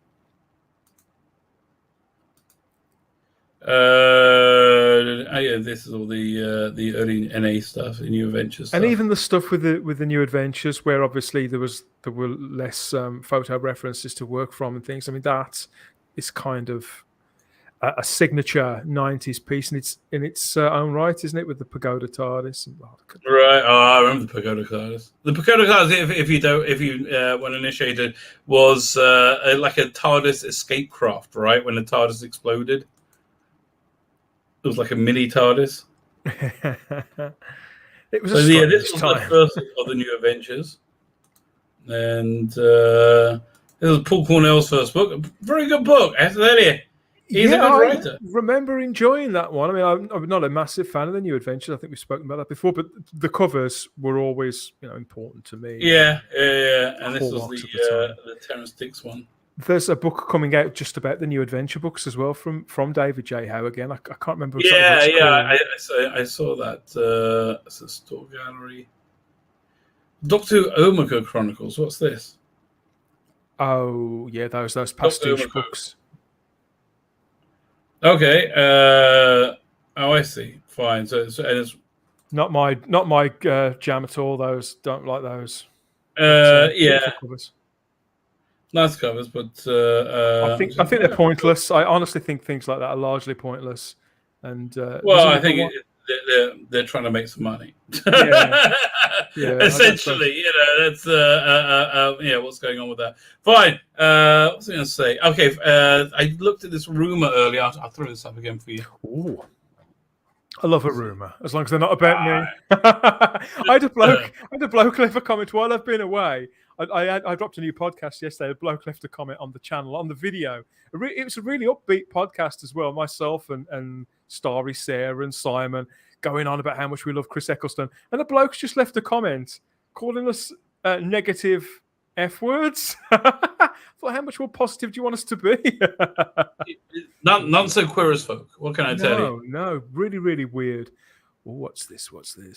This is all the early NA stuff, the New Adventures stuff. And even the stuff with the New Adventures, where obviously there were less photo references to work from and things. I mean, that is kind of a signature 90s piece in its own right, isn't it? With the Pagoda TARDIS. Right. Oh, I remember the Pagoda TARDIS. The Pagoda TARDIS, if you weren't initiated, was like a TARDIS escape craft, right? When the TARDIS exploded. It was like a mini TARDIS. It was this was the first of the New Adventures. And this was Paul Cornell's first book. A very good book, I have to tell you. He's a good writer. I remember enjoying that one. I mean, I'm not a massive fan of the New Adventures. I think we've spoken about that before, but the covers were always, important to me. Yeah. And this was the Terrence Dix one. There's a book coming out just about the New Adventure books as well from David J. Howe again. I can't remember. I saw that. It's a store gallery. Doctor Who Omega Chronicles. What's this? Oh yeah, those pastiche books. Okay. I see. Fine. So it's Not my jam at all. Those don't like those. yeah, Covers. nice covers, but I think they're pointless. I honestly think things like that are largely pointless. And well, I think they're trying to make some money. Yeah, essentially, that's what's going on with that. Fine. What was I going to say? Okay, I looked at this rumor earlier. I'll throw this up again for you. Ooh. I love a rumor, as long as they're not about me. I had a bloke leave a comment while I've been away. I dropped a new podcast yesterday. A bloke left a comment on the channel, on the video. It was a really upbeat podcast as well. Myself and Starry Sarah and Simon going on about how much we love Chris Eccleston. And the bloke's just left a comment calling us negative F words. How much more positive do you want us to be? None so queer as folk. What can I tell you? No, really, really weird. What's this?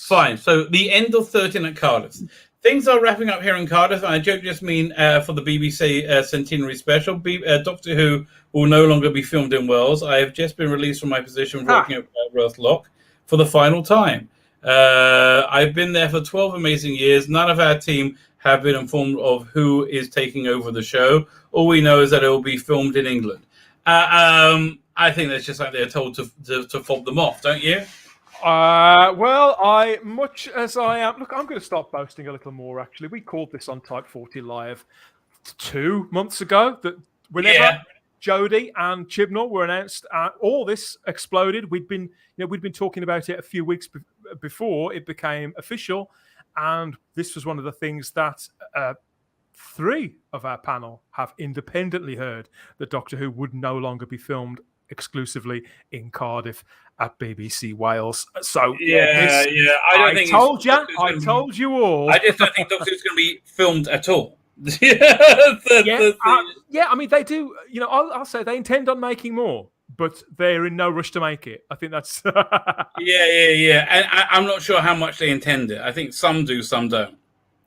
Fine. So the end of 13 at Cardiff. Things are wrapping up here in Cardiff. And I don't just mean for the BBC centenary special. Doctor Who will no longer be filmed in Wales. I have just been released from my position working at Rothlock for the final time. I've been there for 12 amazing years. None of our team have been informed of who is taking over the show. All we know is that it will be filmed in England. I think that's just like they're told to fob them off, don't you? Well, much as I am... Look, I'm going to start boasting a little more, actually. We called this on Type 40 Live 2 months ago, that whenever Jodie and Chibnall were announced, all this exploded. We'd been talking about it a few weeks before it became official, and this was one of the things that 3 of our panel have independently heard, that Doctor Who would no longer be filmed exclusively in Cardiff at BBC Wales. So I told you all. I just don't think Doctor Who's going to be filmed at all. I mean, they do. I'll say they intend on making more, but they're in no rush to make it. I think that's. Yeah. And I'm not sure how much they intend it. I think some do, some don't.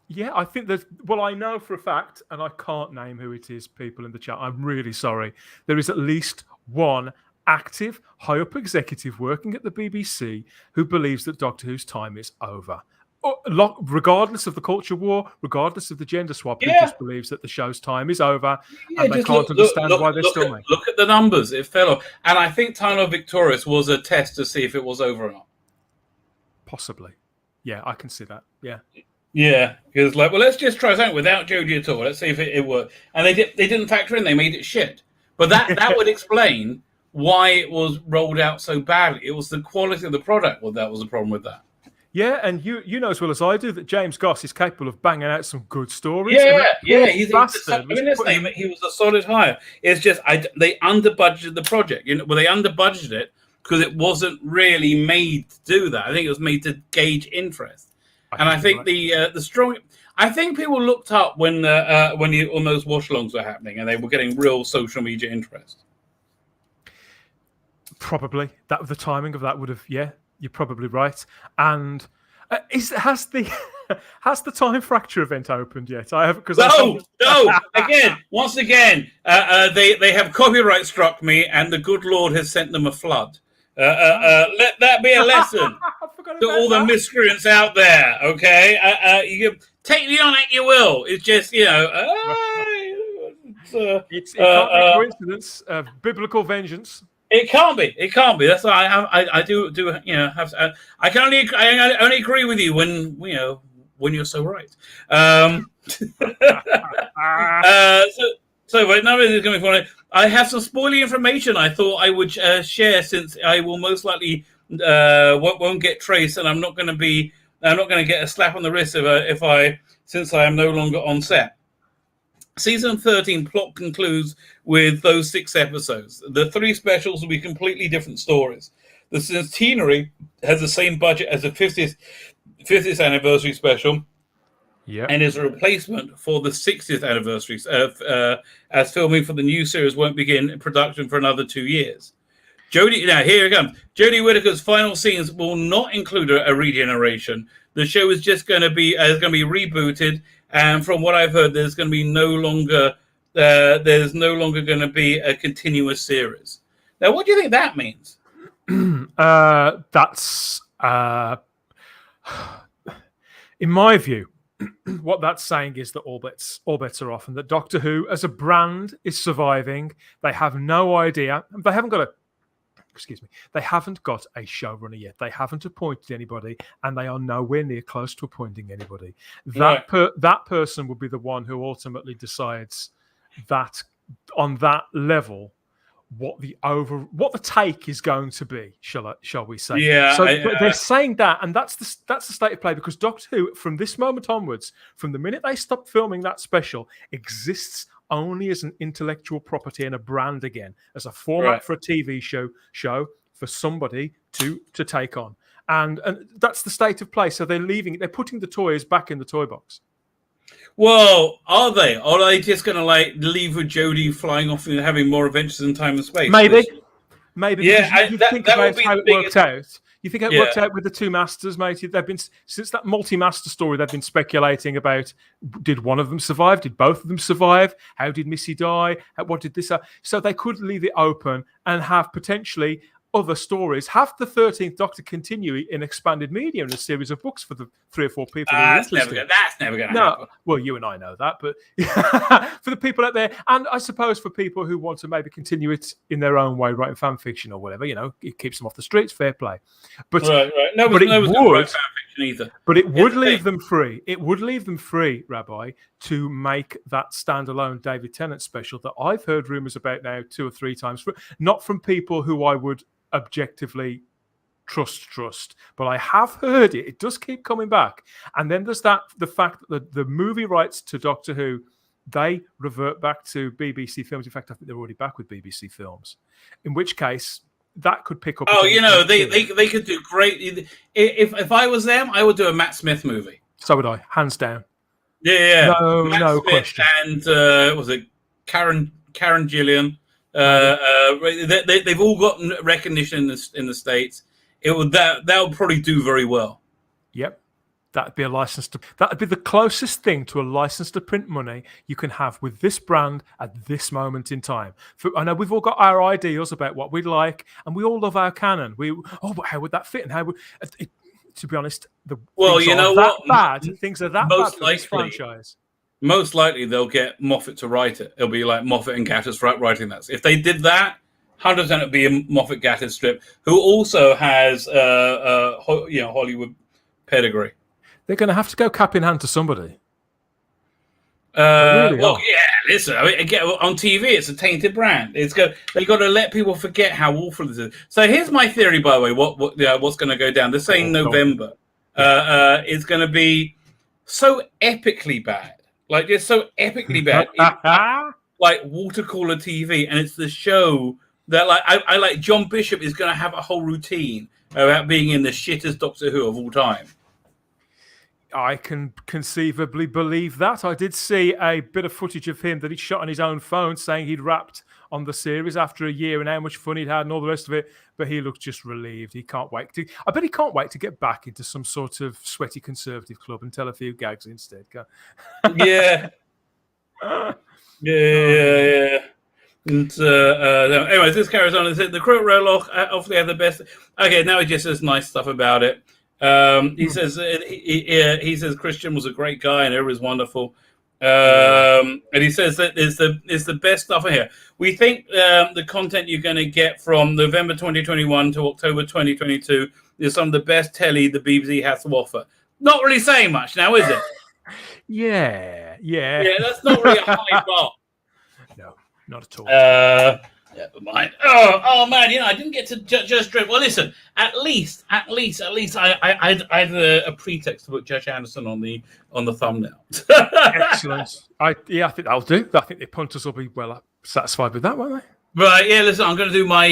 Yeah, I think that. Well, I know for a fact, and I can't name who it is. People in the chat, I'm really sorry. There is at least one active, high-up executive working at the BBC who believes that Doctor Who's time is over. Regardless of the culture war, regardless of the gender swap, who just believes that the show's time is over, and they can't understand why they're still making. Look at the numbers; it fell off, and I think Time Lord Victorious was a test to see if it was over or not. Possibly, yeah, I can see that. Yeah, because let's just try something without Jodie at all. Let's see if it worked, and they didn't factor in. They made it shit, but that would explain why it was rolled out so badly. It was the quality of the product. Well, that was the problem with that. Yeah, and you know as well as I do that James Goss is capable of banging out some good stories. He was a solid hire. It's just they under-budgeted the project. They under-budgeted it because it wasn't really made to do that. I think it was made to gauge interest. I think the strong. I think people looked up when those wash-alongs were happening and they were getting real social media interest. Probably the timing of that would have. Yeah. You're probably right. And has the time fracture event opened yet? I haven't. No. Once again, they have copyright struck me, and the good Lord has sent them a flood. Let that be a lesson to all the miscreants out there. Okay, you can take me on it, you will. It's just it can't be a coincidence of biblical vengeance. It can't be. That's why I do have. I can only agree with you when you're so right. So wait, none of this is going to be funny. I have some spoiling information I thought I would share, since I will most likely won't get traced, and I'm not going to get a slap on the wrist since I am no longer on set. Season 13 plot concludes with those 6 episodes. The 3 specials will be completely different stories. The centenary has the same budget as the 50th anniversary special, and is a replacement for the 60th anniversary, as filming for the new series won't begin production for another 2 years. Here it comes. Jodie Whittaker's final scenes will not include a regeneration. The show is just going to be rebooted. And from what I've heard, there's no longer going to be a continuous series. Now, what do you think that means? That's in my view, what that's saying is that all bets are off, and that Doctor Who as a brand is surviving. They have no idea. They haven't got a showrunner yet. They haven't appointed anybody, and they are nowhere near close to appointing anybody. That person will be the one who ultimately decides that on that level what the take is going to be, shall we say? Yeah. So they're saying that, and that's the state of play, because Doctor Who, from this moment onwards, from the minute they stopped filming that special, exists only as an intellectual property and a brand again, as a format for a TV show for somebody to take on, and that's the state of play. So they're putting the toys back in the toy box. Well, are they? Or are they just going to leave with Jodie flying off and having more adventures in time and space? Maybe. Yeah, you think about how it worked out. You think it worked Yeah. out with the two masters, mate? They've been, since that multi-master story, they've been speculating about: did one of them survive? Did both of them survive? How did Missy die? What did this? So they could leave it open and have potentially other stories. Have the 13th Doctor continue in expanded media in a series of books for the 3 or 4 people who are interested. That's never going to happen. Well, you and I know that, but for the people out there, and I suppose for people who want to maybe continue it in their own way, writing fan fiction or whatever, it keeps them off the streets. Fair play. But right. But it would either. But it would leave them free. It would leave them free, Rabbi, to make that standalone David Tennant special that I've heard rumors about now 2 or 3 times, not from people who I would objectively trust, but I have heard it. It does keep coming back. And then there's the fact that the movie rights to Doctor Who, they revert back to BBC Films. In fact, I think they're already back with BBC Films. In which case, that could pick up. They could do great. If I was them, I would do a Matt Smith movie. So would I, hands down. Yeah. No question. And was it Karen Gillian? They've all gotten recognition in the States. That would probably do very well. Yep. That'd be that'd be the closest thing to a license to print money you can have with this brand at this moment in time. I know we've all got our ideas about what we'd like, and we all love our canon. But how would that fit? And to be honest, things are that bad for this franchise. Most likely they'll get Moffat to write it. It'll be like Moffat and Gatiss writing that. If they did that, 100% it'd be a Moffat Gatiss strip, who also has Hollywood pedigree. They're going to have to go cap in hand to somebody. Listen. Again, on TV, it's a tainted brand. They got to let people forget how awful this is. So here's my theory, by the way. What's going to go down? They're saying November is going to be so epically bad. Like, it's so epically bad. Like water cooler TV, and it's the show that, like, I like John Bishop is going to have a whole routine about being in the shittest Doctor Who of all time. I can conceivably believe that. I did see a bit of footage of him that he shot on his own phone saying he'd wrapped on the series after a year and how much fun he'd had and all the rest of it. But he looks just relieved. He can't wait. I bet he can't wait to get back into some sort of sweaty conservative club and tell a few gags instead. Yeah. Yeah. And, anyways, this carries on. The crew at Roloff obviously have the best. Okay, now he just says nice stuff about it. He says Christian was a great guy and everyone's wonderful. And he says that is the best stuff in here. We think the content you're going to get from November 2021 to October 2022 is some of the best telly the BBC has to offer. Not really saying much now, is it? Yeah. That's not really a high bar. No, not at all. Never mind. Oh man, I didn't get to Judge Dredd. Well, listen. At least, I had a pretext to put Judge Anderson on the thumbnail. Excellent. I think that'll do. I think the punters will be well satisfied with that, won't they? Right. Yeah. Listen, I'm going to do my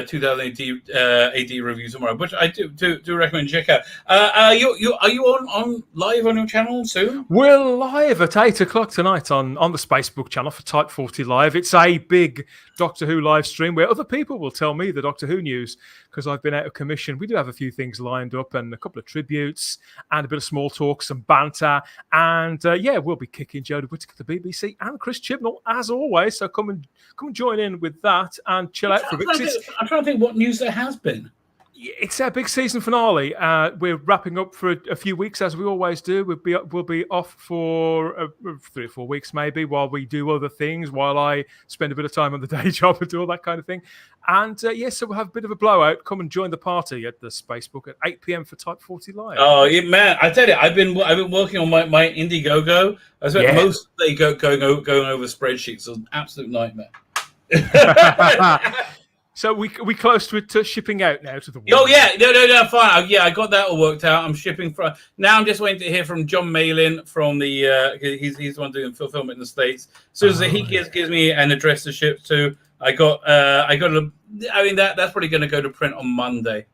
2018 AD review tomorrow, which I do recommend check out. Are you on live on your channel soon? We're live at 8:00 tonight on the Spacebook channel for Type 40 Live. It's a big Doctor Who live stream where other people will tell me the Doctor Who news because I've been out of commission. We do have a few things lined up and a couple of tributes and a bit of small talk, some banter, and we'll be kicking Jodie Whittaker, the BBC, and Chris Chibnall as always Fridays, so come and join in with that and chill out for a bit. I'm trying to think what news there has been. It's our big season finale. We're wrapping up for a few weeks, as we always do. We'll be off for 3 or 4 weeks, maybe, while we do other things, while I spend a bit of time on the day job and do all that kind of thing. And so we'll have a bit of a blowout. Come and join the party at the Spacebook at 8 p.m. for Type 40 Live. Oh, man, I tell you, I've been working on my Indiegogo. I spent most of the day going over spreadsheets. It was an absolute nightmare. So we close to shipping out now to the world. Oh yeah, no, fine. I got that all worked out. I'm shipping now. I'm just waiting to hear from John Malin from the. He's the one doing fulfillment in the States. So as he gives me an address to ship to, I got. I mean that's probably going to go to print on Monday.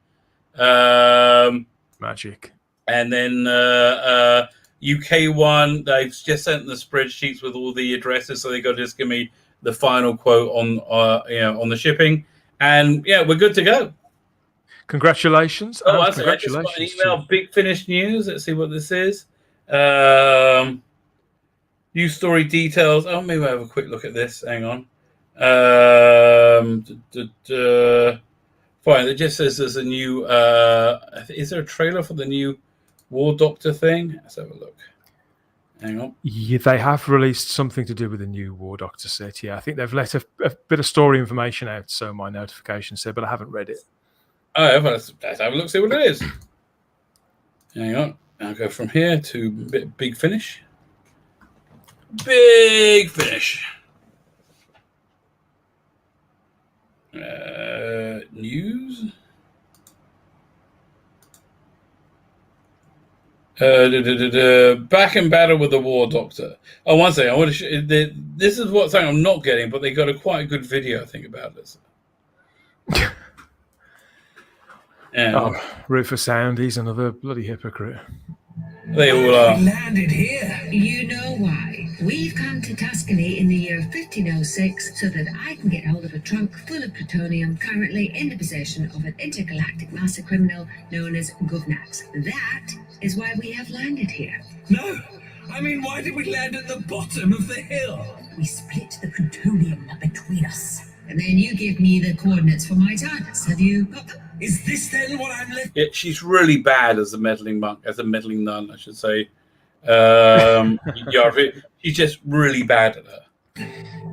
Magic. And then UK one, they've just sent the spreadsheets with all the addresses, so they got to just give me the final quote on on the shipping. And we're good to go. Congratulations! I congratulations! just got an email. Big Finish News. Let's see what this is. News story details. Oh, maybe I'll have a quick look at this. Hang on. Fine. It just says there's a new. Is there a trailer for the new War Doctor thing? Let's have a look. Hang on. Yeah, they have released something to do with the new War Doctor set. Yeah, I think they've let a bit of story information out, so my notification said, but I haven't read it. Oh, let's have a look, see what it is. Hang on. I'll go from here to Big Finish. Big Finish. News. Back in battle with the War Doctor. Oh, one second. I want to this is what something I'm not getting, but they got quite a good video, I think, about this. Rufus Sound, he's another bloody hypocrite. They all are. We landed here. You know why. We've come to Tuscany in the year 1506 so that I can get hold of a trunk full of plutonium currently in the possession of an intergalactic master criminal known as Govnax. That is why we have landed here. No, I mean, why did we land at the bottom of the hill? We split the plutonium between us. And then you give me the coordinates for my TARDIS. Have you got them? Is this then what I'm left? Yeah, she's really bad as a meddling monk, as a meddling nun, I should say. She's just really bad at her.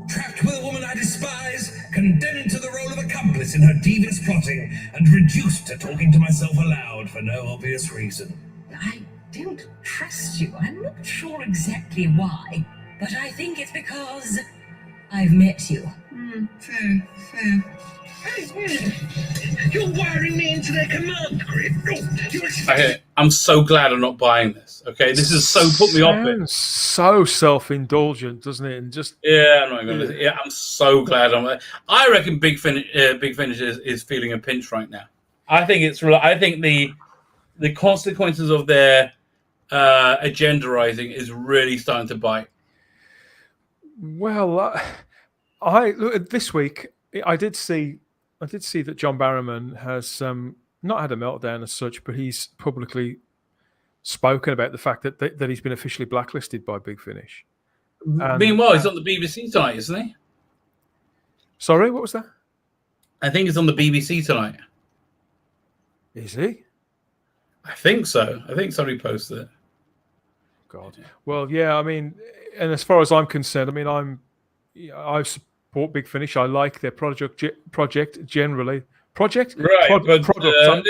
Trapped with a woman I despise, condemned to the role of accomplice in her devious plotting, and reduced to talking to myself aloud for no obvious reason. I don't trust you. I'm not sure exactly why, but I think it's because I've met you. Fair. You're wiring me into their command grid. I'm so glad I'm not buying this. Okay, this is so put me off it. So self-indulgent, doesn't it? And just I'm not going to. Yeah, I'm so glad I reckon Big Finish is feeling a pinch right now. I think it's. I think the consequences of their agendarizing is really starting to bite. Well, I look this week. I did see that John Barrowman has not had a meltdown as such, but he's publicly spoken about the fact that he's been officially blacklisted by Big Finish. Meanwhile, he's on the BBC tonight, isn't he? Sorry, what was that? I think he's on the BBC tonight. Is he? I think so. I think somebody posted it. God. Well, yeah. I mean, and as far as I'm concerned, I mean, I support Big Finish. I like their project generally. Project? Right. Product.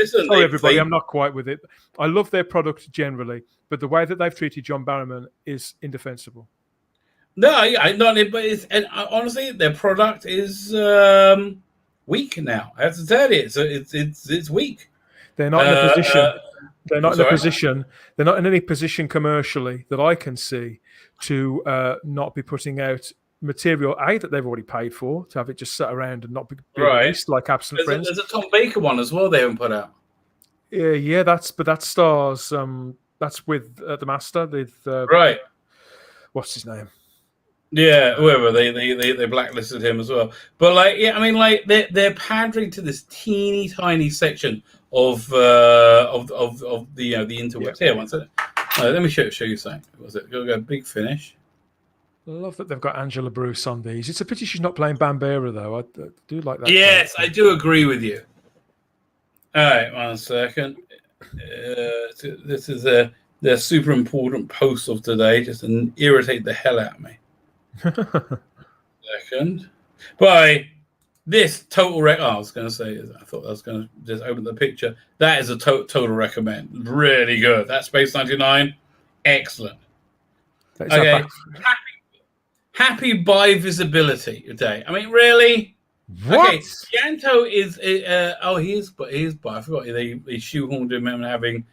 Sorry, everybody. I'm not quite with it. I love their product generally, but the way that they've treated John Barrowman is indefensible. No, but honestly, their product is weak now. I have to tell you, it's weak. They're not in a position. They're not in a position. They're not in any position commercially that I can see to not be putting out material that they've already paid for, to have it just sat around and not be released like Absent Friends. There's a Tom Baker one as well they haven't put out. Yeah, that stars. That's with the Master. Right. What's his name? Yeah, whoever they blacklisted him as well. But they're pandering to this teeny tiny section of the interwebs. Here, one second. Let me show you something. Was it? Go Big Finish. I love that they've got Angela Bruce on these. It's a pity she's not playing Bambera, though. I do like that. Yes, character. I do agree with you. All right, 1 second. This is the super important post of today, just to irritate the hell out of me. Second. By this total I was going to say, I thought I was going to just open the picture. That is a total recommend. Really good. That Space 99, excellent. Okay. Happy by visibility today. I mean, really? What? Okay, Yanto is he is bi. I forgot they shoehorned him in having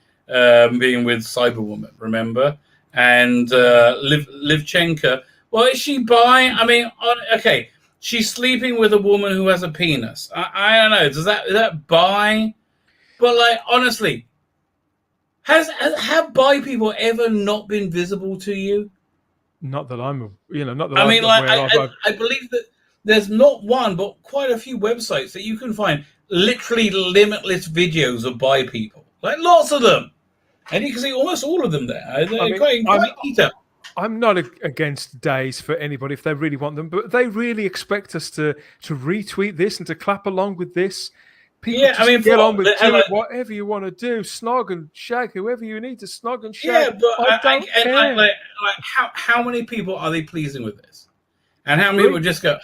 being with Cyberwoman, remember? And Livchenko. Well, is she bi? I mean, okay, she's sleeping with a woman who has a penis. I don't know. Is that bi? But like, honestly, have bi people ever not been visible to you? Not that I'm, not that I mean, like, I I believe that there's not one, but quite a few websites that you can find literally limitless videos of bi people. Like, lots of them. And you can see almost all of them there. Quite detailed. I'm not against days for anybody if they really want them, but they really expect us to retweet this and to clap along with this. People get on with doing whatever you want to do, snog and shag whoever you need to snog and shag. Yeah, but I don't care. Like, how many people are they pleasing with this? And how many people just go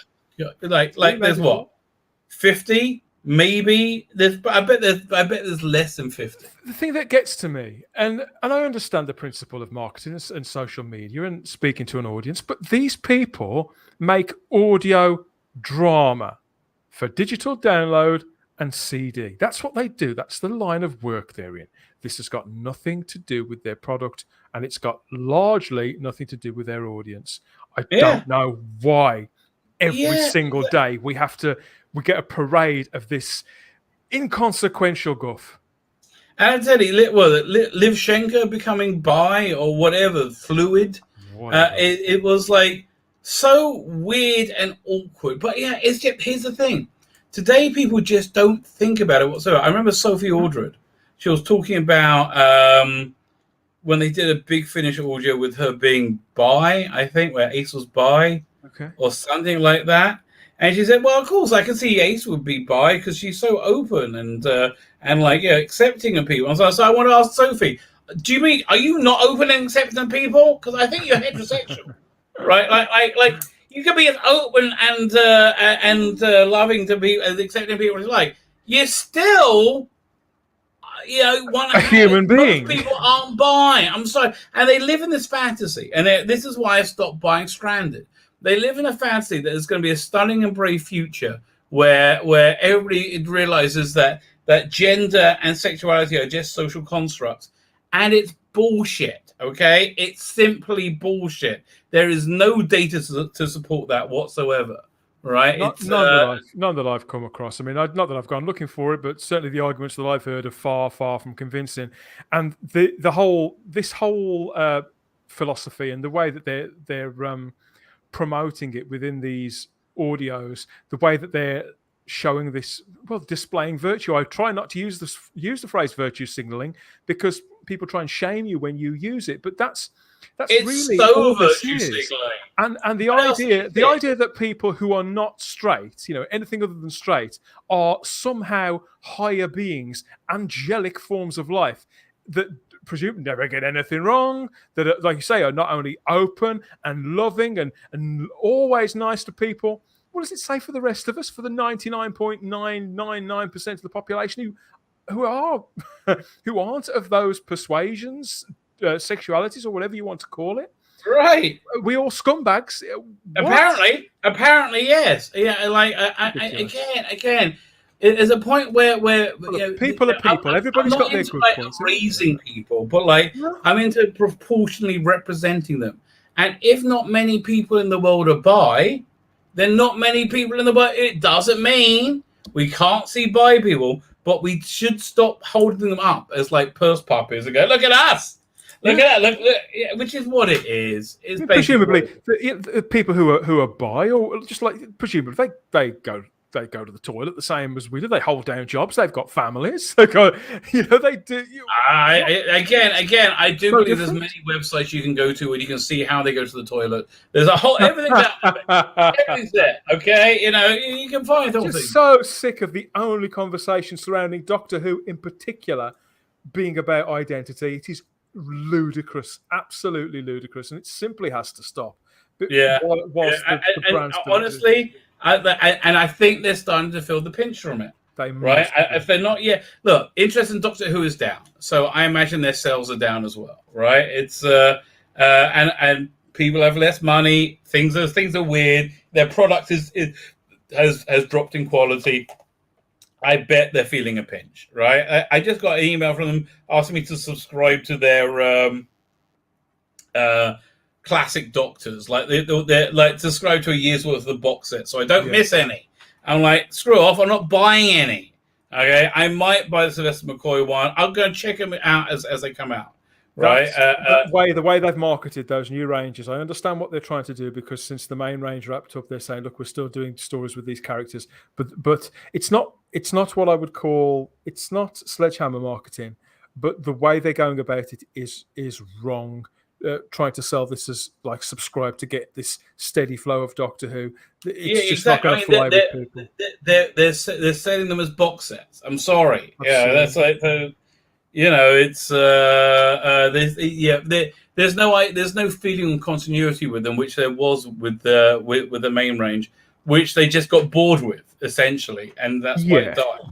like there's what, 50 maybe? I bet there's less than 50. The thing that gets to me, and I understand the principle of marketing and social media and speaking to an audience, but these people make audio drama for digital download and CD. That's what they do. That's the line of work they're in. This has got nothing to do with their product, and it's got largely nothing to do with their audience. I don't know why every single day we get a parade of this inconsequential guff. And I tell you, Livchenko becoming bi or whatever, fluid. It was like so weird and awkward. But yeah, it's just, here's the thing. Today, people just don't think about it whatsoever. I remember Sophie Aldred. She was talking about when they did a Big Finish audio with her being bi, I think, where Ace was bi or something like that. And she said, well, of course, I can see Ace would be bi because she's so open and like, accepting of people. So I want to ask Sophie, are you not open and accepting of people? Because I think you're heterosexual, right? Like you can be as open and loving to be as accepting people as you like. You're still, a human being. Most people aren't bi. I'm sorry, and they live in this fantasy. And this is why I stopped buying Stranded. They live in a fantasy that is going to be a stunning and brave future where everybody realizes that gender and sexuality are just social constructs, and it's bullshit. Okay, it's simply bullshit. There is no data to support that whatsoever. Right? None that I've come across. I mean, not that I've gone looking for it, but certainly the arguments that I've heard are far, far from convincing. And this whole philosophy and the way that they're promoting it within these audios, the way that they're showing this, displaying virtue. I try not to use the phrase virtue signaling because people try and shame you when you use it, but that's really so all this virtue is. signaling. And the idea that people who are not straight, anything other than straight, are somehow higher beings, angelic forms of life that presumably never get anything wrong, that, like you say, are not only open and loving and always nice to people. What does it say for the rest of us, for the 99.999% of the population who aren't of those persuasions, sexualities, or whatever you want to call it? Right. We all scumbags. Apparently, yes. Yeah, like again. There's a point where people are people. Everybody's got their good points. Raising people, but I'm into proportionally representing them. And if not many people in the world are bi, then not many people in the world. It doesn't mean we can't see bi people, but we should stop holding them up as like purse puppies and go, look at us. Look at that. Look, which is what it is. It's presumably the people who are bi, or just like presumably they go they go to the toilet the same as we do. They hold down jobs. They've got families. They go, they do. Again, I do believe there's many websites you can go to where you can see how they go to the toilet. There's a whole everything's there. Okay, you can find all things. Just so sick of the only conversation surrounding Doctor Who, in particular, being about identity. It is ludicrous, absolutely ludicrous, and it simply has to stop. Honestly. I think they're starting to feel the pinch from it. Right? If they're not yet, look, interest in Doctor Who is down, so I imagine their sales are down as well. Right? It's and people have less money. Things are weird. Their product has dropped in quality. I bet they're feeling a pinch. Right? I just got an email from them asking me to subscribe to their classic Doctors, like they're like subscribe to a year's worth of the box set, so I don't miss any. I'm like, screw off, I'm not buying any. Okay, I might buy the Sylvester McCoy one. I'm going to check them out as they come out. Right, the way they've marketed those new ranges, I understand what they're trying to do, because since the main range wrapped up, they're saying, look, we're still doing stories with these characters, but it's not what I would call, it's not sledgehammer marketing, but the way they're going about it is wrong. Trying to sell this as like subscribe to get this steady flow of Doctor Who. It's just not going to fly with people. They're selling them as box sets. I'm sorry. Absolutely. That's like it's there's no feeling of continuity with them, which there was with the main range, which they just got bored with essentially, and that's why it died.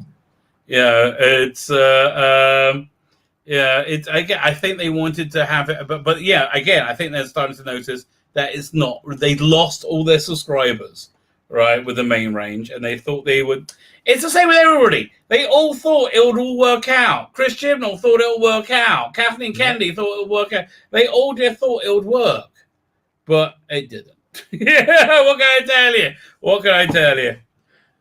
I think they wanted to have it, but again, I think they're starting to notice that it's not. They lost all their subscribers, right, with the main range, and they thought they would. It's the same with everybody. They all thought it would all work out. Chris Chibnall thought it would work out. Kathleen Kennedy thought it would work out. They all just thought it would work, but it didn't. What can I tell you?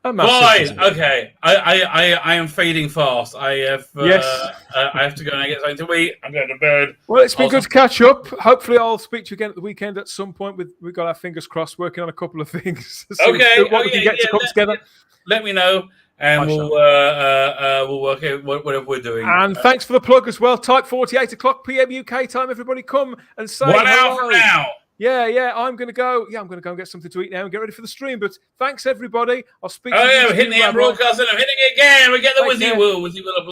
Fine. Okay. I am fading fast. I have I have to go and get something to eat. I'm going to bed. Well, it's been good to catch up. Hopefully, I'll speak to you again at the weekend at some point. We've got our fingers crossed, working on a couple of things. Okay. What we can get to come together. Let me know, and we'll work out whatever we're doing. And thanks for the plug as well. Type 48 o'clock PM UK time. Everybody, come and say 1 hour from now. Yeah. I'm going to go. Yeah, I'm going to go and get something to eat now and get ready for the stream. But thanks, everybody. I'll speak to you. We're hitting the broadcast and I'm hitting it again. We get the Wizzy Will.